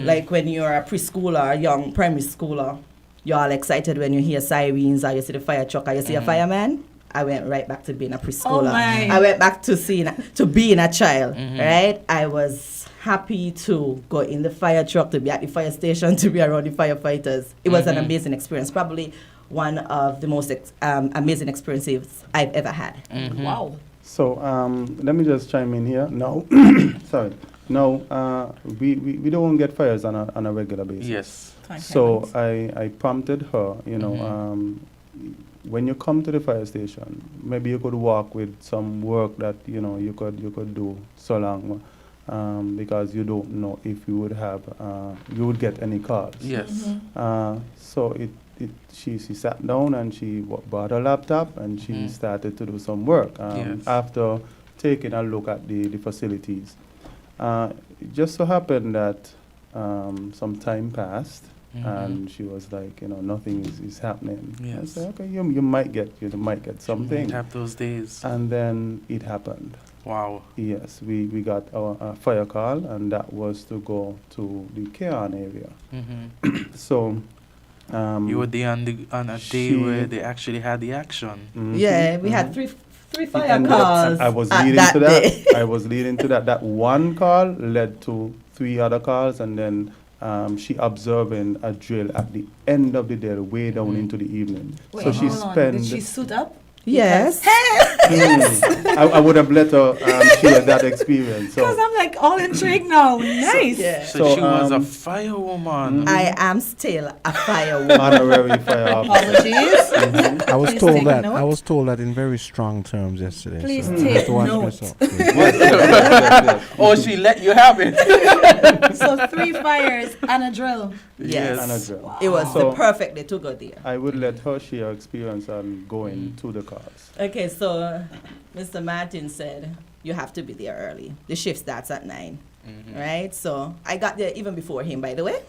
Like when you're a preschooler, a young primary schooler, you're all excited when you hear sirens or you see the fire truck or you see a fireman. I went right back to being a preschooler. Oh my. I went back to being a child, right? I was happy to go in the fire truck, to be at the fire station, to be around the firefighters. It was an amazing experience, probably one of the most amazing experiences I've ever had. Wow. So let me just chime in here. No, sorry. No, we don't get fires on a regular basis. Yes. So I prompted her, when you come to the fire station, maybe you could walk with some work that you could do so long, because you don't know if you would get any calls. Yes. So she sat down and she bought a laptop and she started to do some work. Yes. After taking a look at the facilities, it just so happened that some time passed and she was like, nothing is happening. I Yes. said, okay, you might get something. Have those days. And then it happened. Wow. Yes, we got our fire call, and that was to go to the Keon area. So. You were there on a day where they actually had the action. Yeah, we had three fire And calls. I was at leading that to that. day. I was leading to that. That one call led to 3 other calls, and then she observing a drill at the end of the day, way down into the evening. Wait, so she hold on. spent. Did she suit up? Yes. I would have let her share that experience. So. Because I'm like all intrigued now. Nice. So she was a firewoman. I am still a firewoman. Honorary fire officer. I was Please told take that. note. I was told that in very strong terms yesterday. Please so I take have to watch note. myself. Oh, she let you have it. So 3 fires and a drill. Yes. And a drill. It was So the perfect day to go there. I would let her share experience on going to the cars. Okay, so Mr. Martin said you have to be there early. The shift starts at 9, right? So I got there even before him, by the way.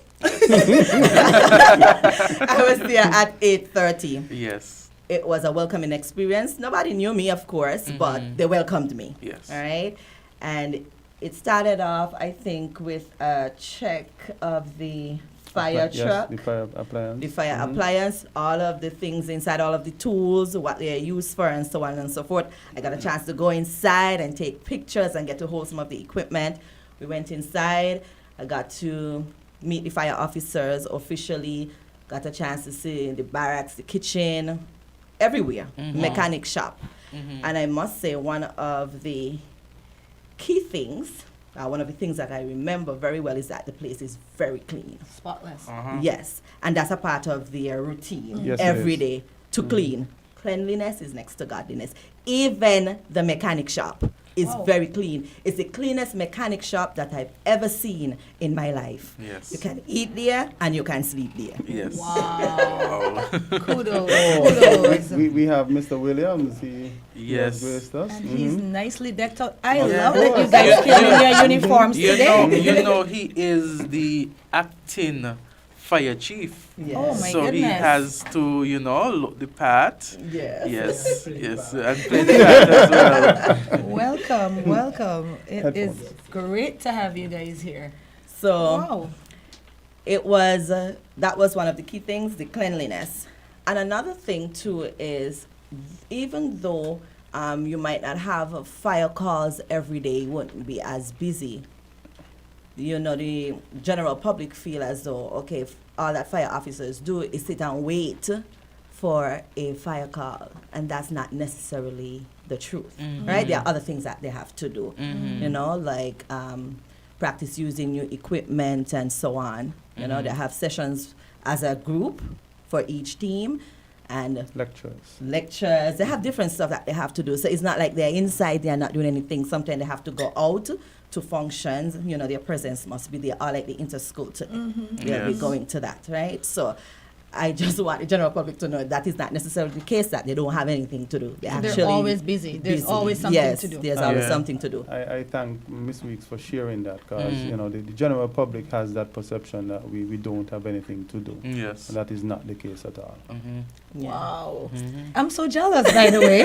I was there at 8:30. Yes. It was a welcoming experience. Nobody knew me, of course, but they welcomed me. Yes. All right, and it started off, I think, with a check of the fire truck. Yes, the fire appliance. The fire appliance, all of the things inside, all of the tools, what they're used for, and so on and so forth. I got a chance to go inside and take pictures and get to hold some of the equipment. We went inside. I got to meet the fire officers officially. Got a chance to see the barracks, the kitchen, everywhere, mechanic shop. And I must say, one of the key things, one of the things that I remember very well is that the place is very clean. Spotless. Yes, and that's a part of their routine Yes, it every is. day to clean. Cleanliness is next to godliness. Even the mechanic shop is very clean. It's the cleanest mechanic shop that I've ever seen in my life. Yes. You can eat there and you can sleep there. Yes. Wow. Kudos. Oh, Kudos. we have Mr. Williams. He Yes. has graced us. And he's nicely decked out. I Of love course. that you guys came in your uniforms today. You know, he is the acting fire chief. Yes. Oh my so he goodness. has to, look the part. Yes. Yes. Yes. And play the part as well. Welcome, welcome. It is great to have you guys here. So Wow. it was, that was one of the key things, the cleanliness. And another thing too is, even though you might not have fire calls every day, you wouldn't be as busy. The general public feel as though, okay, if all that fire officers do is sit and wait for a fire call, and that's not necessarily the truth, right? There are other things that they have to do, like practice using new equipment and so on. They have sessions as a group for each team, and lectures. They have different stuff that they have to do. So it's not like they're inside, they're not doing anything. Sometimes they have to go out to functions. Their presence must be there, or like the inter-school. They'll be going to that, right? So I just want the general public to know that is not necessarily the case, that they don't have anything to do. They're always busy. There's always something to do. There's always something to do. I thank Ms. Weeks for sharing that, because the general public has that perception that we don't have anything to do. Yes. And that is not the case at all. Wow. I'm so jealous, by the way.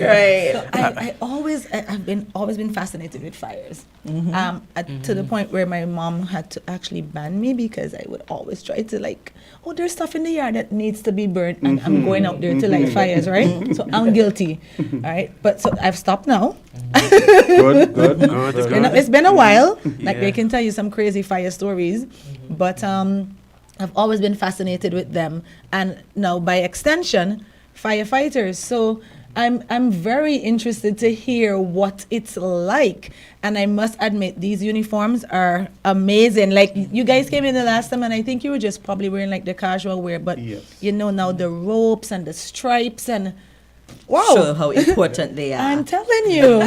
Right. I've always been fascinated with fires. To the point where my mom had to actually ban me, because I would always try to there's stuff in the yard that needs to be burnt, and I'm going out there to light fires, right? So I'm guilty, right? But so I've stopped now. Good. It's been a while. They can tell you some crazy fire stories, but I've always been fascinated with them, and now by extension, firefighters. So I'm very interested to hear what it's like. And I must admit, these uniforms are amazing. Like, you guys came in the last time, and I think you were just probably wearing the casual wear, but now the ropes and the stripes and wow. Show how important they are. I'm telling you.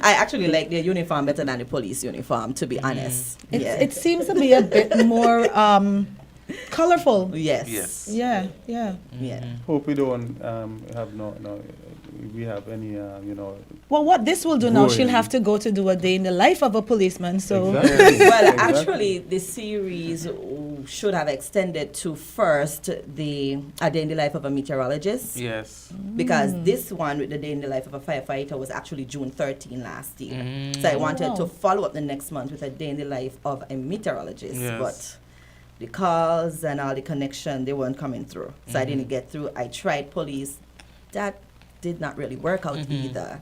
I actually like their uniform better than the police uniform, to be honest. It seems to be a bit more colorful. Yes. Yeah. Hope we don't have we have any, Well, what this will do now, she'll going. have to go to do a day in the life of a policeman. So, Exactly. Well, Exactly. actually, the series should have extended to first a day in the life of a meteorologist. Yes. Because this one with the day in the life of a firefighter was actually June 13 last year. So I wanted to follow up the next month with a day in the life of a meteorologist. Yes. But the calls and all the connection, they weren't coming through. So I didn't get through. I tried police. That did not really work out either.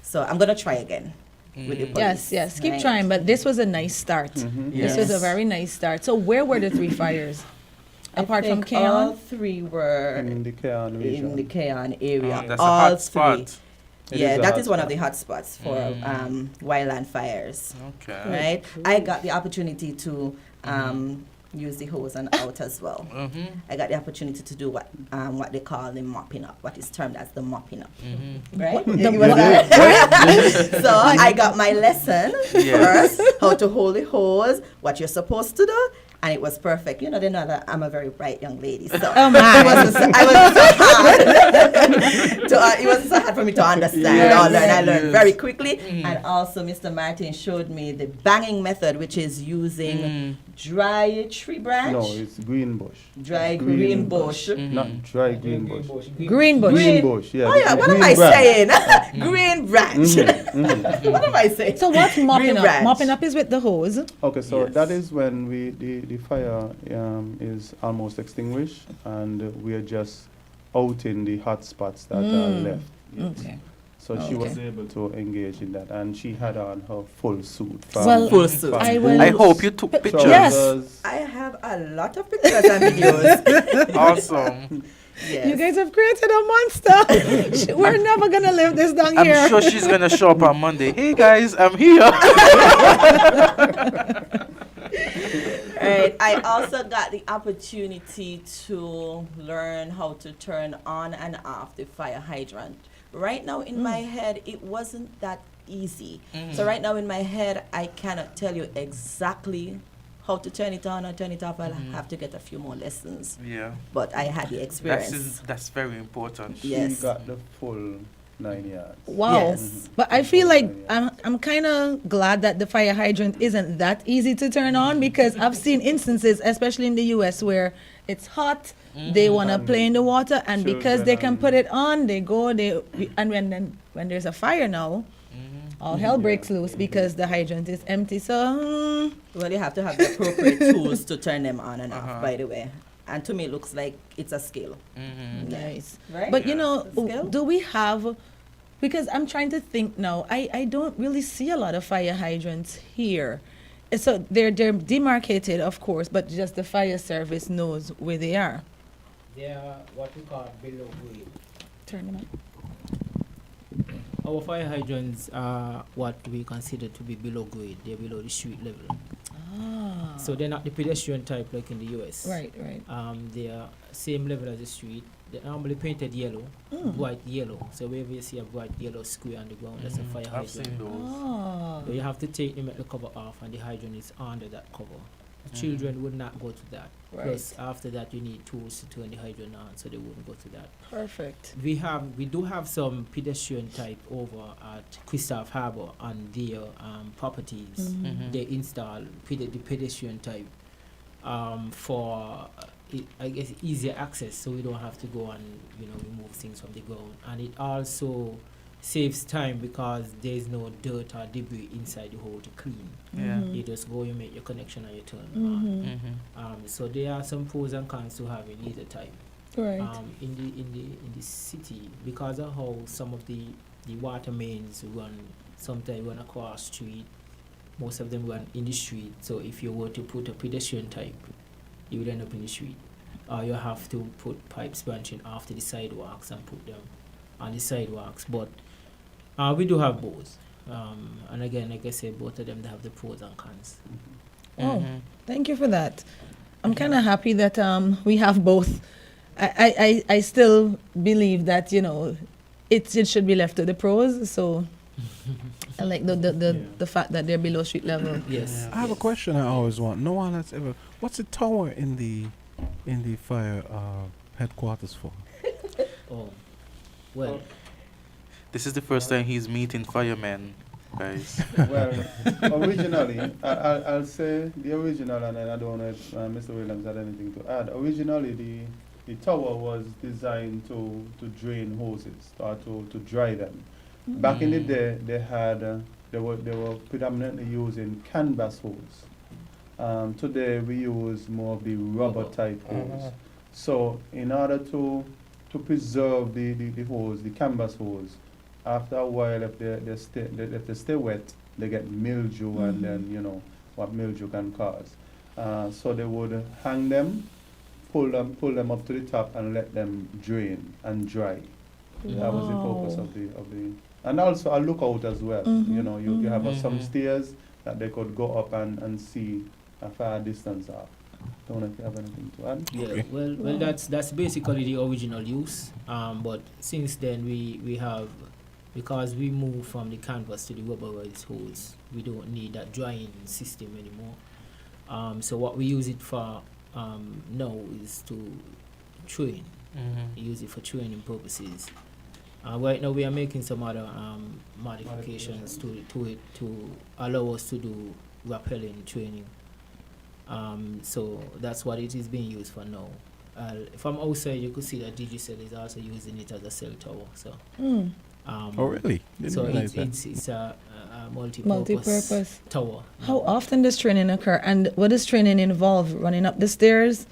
So I'm going to try again with the police. yes, keep right? trying. But this was a nice start. This was a very nice start. So, where were the 3 fires? Apart from think all Keon? 3 were in the Keon region. in the Keon area. That's a all hot 3. spot. It Yeah, is a that hot is one of spot. the hot spots for wildland fires. Okay. Right? I got the opportunity to use the hose and out as well. I got the opportunity to do what they call the mopping up, what is termed as the mopping up. Right? So I got my lesson first, how to hold the hose, what you're supposed to do, and it was perfect. You know, they know that I'm a very bright young lady, so Oh my. it wasn't so hard. It wasn't so hard for me to understand or learn. I learned very quickly, and also Mr. Martin showed me the banging method, which is using dry tree branch. No, it's green bush. Dry green bush. Not dry green bush. Green bush. Green bush, yeah. Oh yeah, what am I saying? Green branch. What am I saying? So, what's mopping Green up? branch. Mopping up is with the hose. Okay, so that is when the fire is almost extinguished, and we are just out in the hot spots that are left. Yes. Okay. So she was able to engage in that, and she had on her full suit. Well, Full suit. I will- I hope you took pictures. Yes. I have a lot of pictures and videos. Awesome. Yes. You guys have created a monster. We're never going to live this down here. I'm sure she's going to show up on Monday. Hey guys, I'm here. Right. I also got the opportunity to learn how to turn on and off the fire hydrant. Right now in my head, it wasn't that easy. So right now in my head, I cannot tell you exactly how to turn it on or turn it off. I'll have to get a few more lessons. Yeah. But I had the experience. That's very important. Yes. She got the full 9 yards. Wow. Yes. But I feel like I'm kind of glad that the fire hydrant isn't that easy to turn on, because I've seen instances, especially in the US, where it's hot, they want to play in the water, and because they can put it on, they go, and when there's a fire now, all hell breaks loose because the hydrant is empty. So, Well, you have to have the appropriate tools to turn them on and off, by the way. And to me, it looks like it's a skill. nice. Right? But you know, Skill? do we have, because I'm trying to think now, I don't really see a lot of fire hydrants here. So they're demarcated, of course, but just the fire service knows where they are. They are what we call below grade. Turn them on. Our fire hydrants are what we consider to be below grade. They're below the street level. Ah. So they're not the pedestrian type like in the US. Right, right. They are same level as the street. They're normally painted yellow, bright yellow. So wherever you see a bright yellow square on the ground, that's a fire I've hydrant. seen those. Oh. So you have to take them at the cover off, and the hydrant is under that cover. The children would not go to that. Right. Plus, after that, you need tools to turn the hydrant on, so they wouldn't go to that. Perfect. We do have some pedestrian type over at Christoph Harbour on their properties. They install the pedestrian type for I guess easier access, so we don't have to go and remove things from the ground, and it also saves time because there's no dirt or debris inside the hole to clean. Yeah. You just go, you make your connection, and you turn on. So there are some pros and cons to having either type. Right. In the city, because of how some of the water mains run, sometimes run across street, most of them run in the street. So if you were to put a pedestrian type, you would end up in the street. Or you have to put pipes branching after the sidewalks and put them on the sidewalks. But we do have both. And again, like I said, both of them, they have the pros and cons. Oh, thank you for that. I'm kind of happy that we have both. I still believe that it should be left to the pros. So I like the fact that they're below street level. Yes. I have a question I always want. No one has ever. What's the tower in the fire headquarters for? Oh, well, This is the first time he's meeting firemen, guys. Well, originally, I'll say the original, and I don't know if Mr. Williams had anything to add. Originally, the tower was designed to drain hoses or to dry them. Back in the day, they were predominantly using canvas hose. Today, we use more of the rubber type hose. So, in order to preserve the hose, the canvas hose, after a while, if they stay wet, they get mildew, and then you know what mildew can cause. So they would hang them, pull them up to the top, and let them drain and dry. That was the purpose of the, and also a lookout as well. You know, you have some stairs that they could go up and see a far distance off. Don't know if you have anything to add. Yeah, well, that's basically the original use. But since then we have, because we moved from the canvas to the rubberized hose, we don't need that drying system anymore. So what we use it for now is to train. Use it for training purposes. Right now we are making some other modifications to it to allow us to do rappelling training. So that's what it is being used for now. From outside, you could see that Digicel is also using it as a cell tower. So, oh really? So it's a multi-purpose tower. How often does training occur, and what does training involve? Running up the stairs?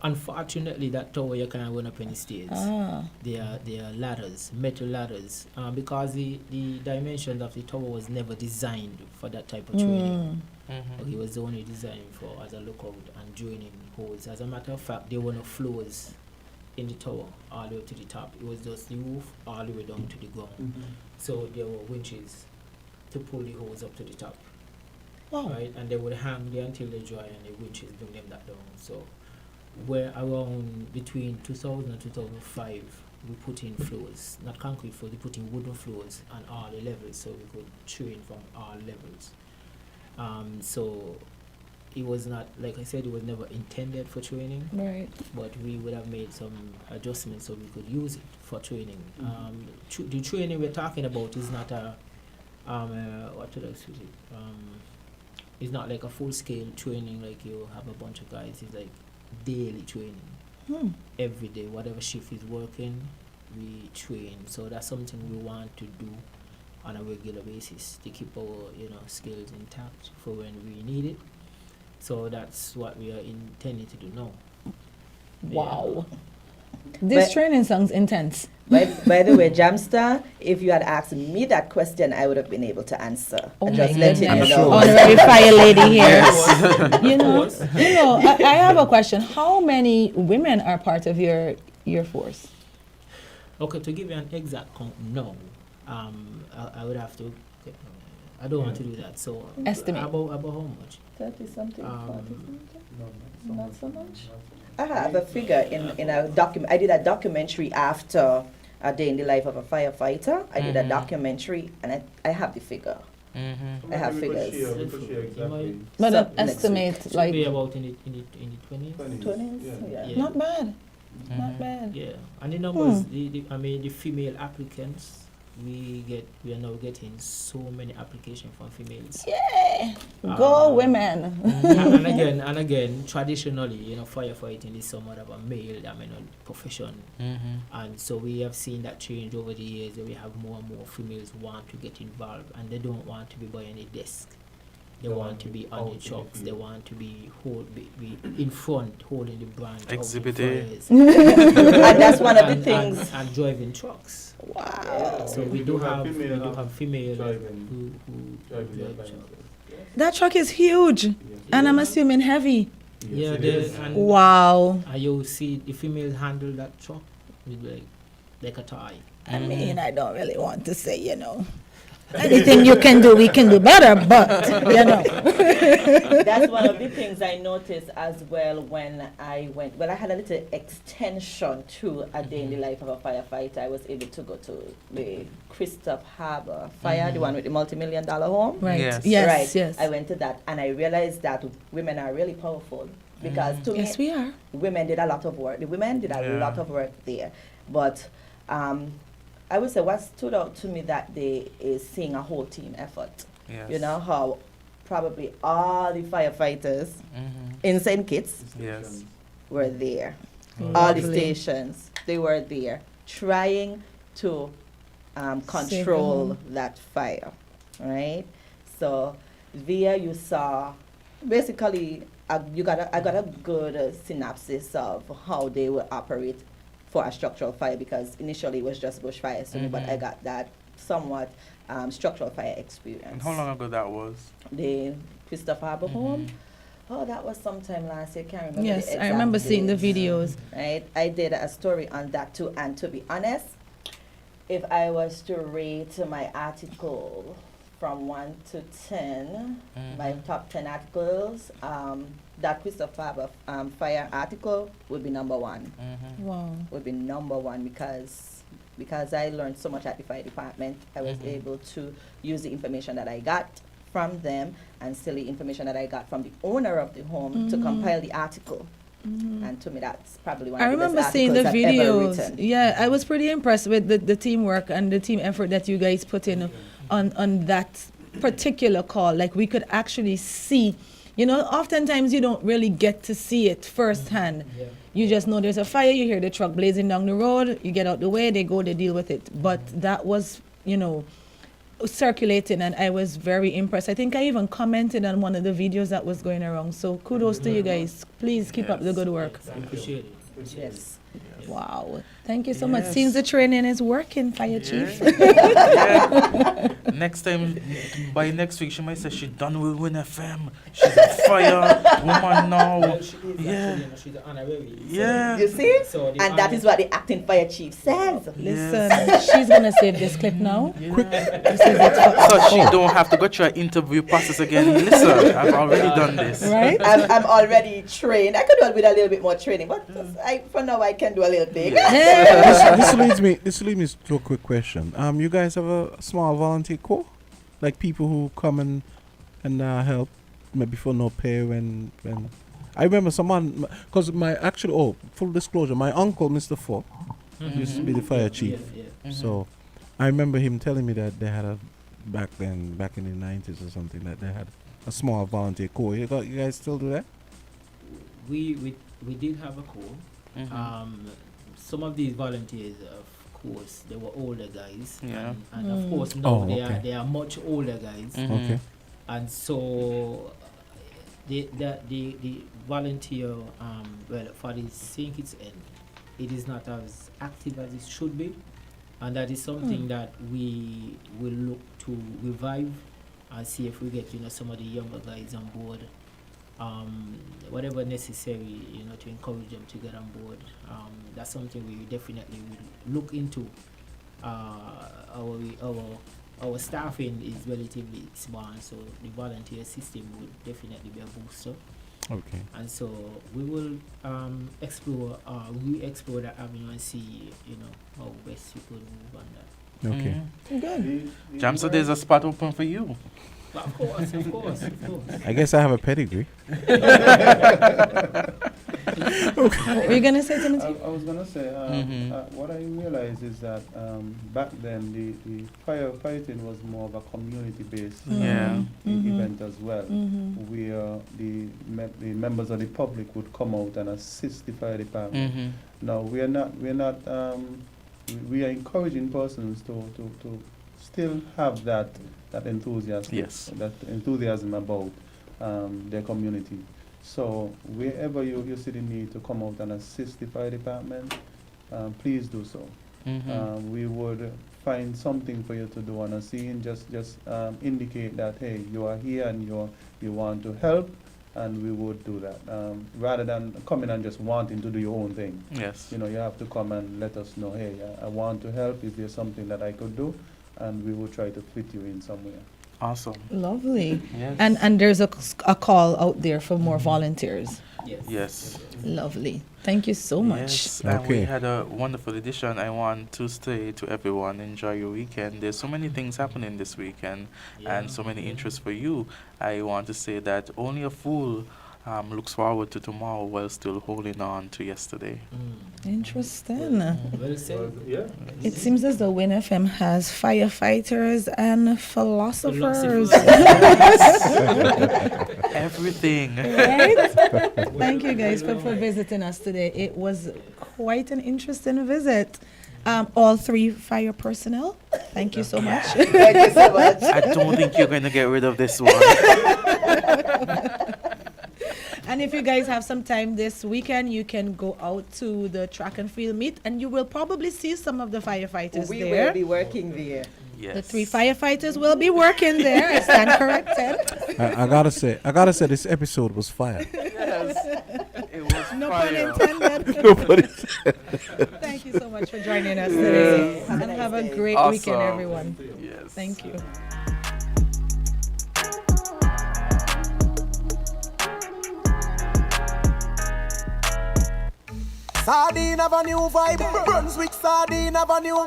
Unfortunately, that tower you can't run up any stairs. They are ladders, metal ladders, because the dimensions of the tower was never designed for that type of training. It was only designed for as a lookout and draining holes. As a matter of fact, there were no floors in the tower all the way to the top. It was just the roof all the way down to the ground. So there were winches to pull the hose up to the top. Wow. Right, and they would hang there until they dry, and the winches bring them that down. So we're around between 2000 and 2005. We put in floors, not concrete floors. We put in wooden floors on all the levels, so we could train from all levels. So it was not, like I said, it was never intended for training. Right. But we would have made some adjustments so we could use it for training. The training we're talking about is not a what should I say? It's not like a full-scale training like you have a bunch of guys. It's like daily training. Every day, whatever shift is working, we train. So that's something we want to do on a regular basis to keep our skills intact for when we need it. So that's what we are intending to do now. Wow. This training sounds intense. By the way, Jamstar, if you had asked me that question, I would have been able to answer. Oh, just letting you know. Sure. Honorary fire lady here. I have a question. How many women are part of your force? Okay, to give you an exact count, no. I would have to. I don't want to do that. So estimate about how much? 30 something. 40 something. Not so much. I have a figure in a document. I did a documentary after A Day in the Life of a Firefighter. I did a documentary, and I have the figure. I have figures. But an estimate, like be about in the 20s. 20s, yeah. Not bad. Not bad. Yeah, and the numbers. The female applicants. We are now getting so many applications from females. Yeah, go women. and again, traditionally, firefighting is somewhat of a male profession, and so we have seen that change over the years. That we have more and more females want to get involved, and they don't want to be by any desk. They want to be on the trucks. They want to be in front, holding the brand. Exhibit A. And that's one of the things. And driving trucks. Wow. So we do have female who drive trucks. That truck is huge, and I'm assuming heavy. Yeah, wow. And you see the females handle that truck with like a toy. I mean, I don't really want to say, anything you can do, we can do better, but, That's one of the things I noticed as well when I went. Well, I had a little extension to A Day in the Life of a Firefighter. I was able to go to the Christoph Harbour fire, the one with the multi-million-dollar home. Right. Yes. I went to that, and I realized that women are really powerful. Because to me, we are. Women did a lot of work. The women did a lot of work there. But I would say what stood out to me that day is seeing a whole team effort. Yes. You know how probably all the firefighters in St. Kitts Yes. were there. Mm. All the Lovely. stations, they were there trying to control that fire, right? So there you saw, basically, I got a good synopsis of how they will operate for a structural fire, because initially it was just bushfires to me, but I got that somewhat structural fire experience. And how long ago that was? The Christopher Harbour home. Oh, that was sometime last year. Can't remember. Yes, the I exact remember seeing the dates. videos. Right, I did a story on that too. And to be honest, if I was to rate my article from 1 to 10, my top 10 articles, that Christopher Harbour fire article would be number one. Wow. Would be number one because I learned so much at the fire department. I was able to use the information that I got from them and still the information that I got from the owner of the home to compile the article. And to me, that's probably one I of the remember best seeing the articles I've ever videos. written. Yeah, I was pretty impressed with the teamwork and the team effort that you guys put in on that particular call. Like, we could actually see, you know, oftentimes you don't really get to see it firsthand. You just know there's a fire, you hear the truck blazing down the road, you get out the way, they go, they deal with it. But that was, you know, circulating, and I was very impressed. I think I even commented on one of the videos that was going around. So kudos to you guys. Please keep up the good work. Appreciate it. Yes. Wow. Thank you so much. Seems the training is working, Fire Chief. Next time, by next week, she might say she done with Win FM. She's a fire woman now. Well, she is Yeah. actually, she's an honorary. Yeah. You see? So the And that is what the acting fire chief says. Listen, she's gonna save this clip now. So she don't have to go through an interview process again. Listen, I've already done this. Right? I'm already trained. I could do it with a little bit more training, but for now I can do a little thing. This leads me to a quick question. You guys have a small volunteer corps, like people who come and help, maybe for no pay when. I remember someone, because my actual full disclosure, my uncle Mr. Ford used to be the fire chief. So I remember him telling me that they had back in the 90s or something, that they had a small volunteer corps. You guys still do that? We did have a corps. Some of these volunteers, of course, they were older guys. Yeah. And of course now okay. they are much older guys. Okay. And so the volunteer, well, for the St. Kitts end, it is not as active as it should be. And that is something that we will look to revive and see if we get, some of the younger guys on board. Whatever necessary, to encourage them to get on board. That's something we definitely will look into. Our staffing is relatively small, so the volunteer system would definitely be a booster. Okay. And so we will explore that avenue and see, how best we could move on that. Okay. Good. Jam, so there's a spot open for you. Of course. I guess I have a pedigree. Were you gonna say, Timothy? I was gonna say, what I realized is that back then the firefighting was more of a community-based event as well, where the members of the public would come out and assist the fire department. Now we are encouraging persons to still have that enthusiasm about their community. So wherever you see the need to come out and assist the fire department, please do so. We would find something for you to do on a scene. Just indicate that, hey, you are here and you want to help, and we would do that. Rather than coming and just wanting to do your own thing. Yes. You have to come and let us know, hey, I want to help. Is there something that I could do? And we will try to fit you in somewhere. Awesome. Lovely. Yes. And there's a call out there for more volunteers. Yes. Lovely. Thank you so much. Yes, and we had a wonderful edition. I want to say to everyone, enjoy your weekend. There's so many things happening this weekend and so many interests for you. I want to say that only a fool looks forward to tomorrow while still holding on to yesterday. Interesting. Well said. Yeah. It seems as though Win FM has firefighters and philosophers. Everything. Right? Thank you guys for visiting us today. It was quite an interesting visit. All three fire personnel, thank you so much. Thank you so much. I don't think you're going to get rid of this one. And if you guys have some time this weekend, you can go out to the track and field meet, and you will probably see some of the firefighters We there. will be working there. Yes. The 3 firefighters will be working there. I stand corrected. I gotta say, this episode was fire. Yes. It was No fire. pun intended. Nobody Thank you so much for joining us today. And have a great weekend, Awesome. everyone. Yes. Thank you. Sardine have a new vibe. Brunswick Sardine have a new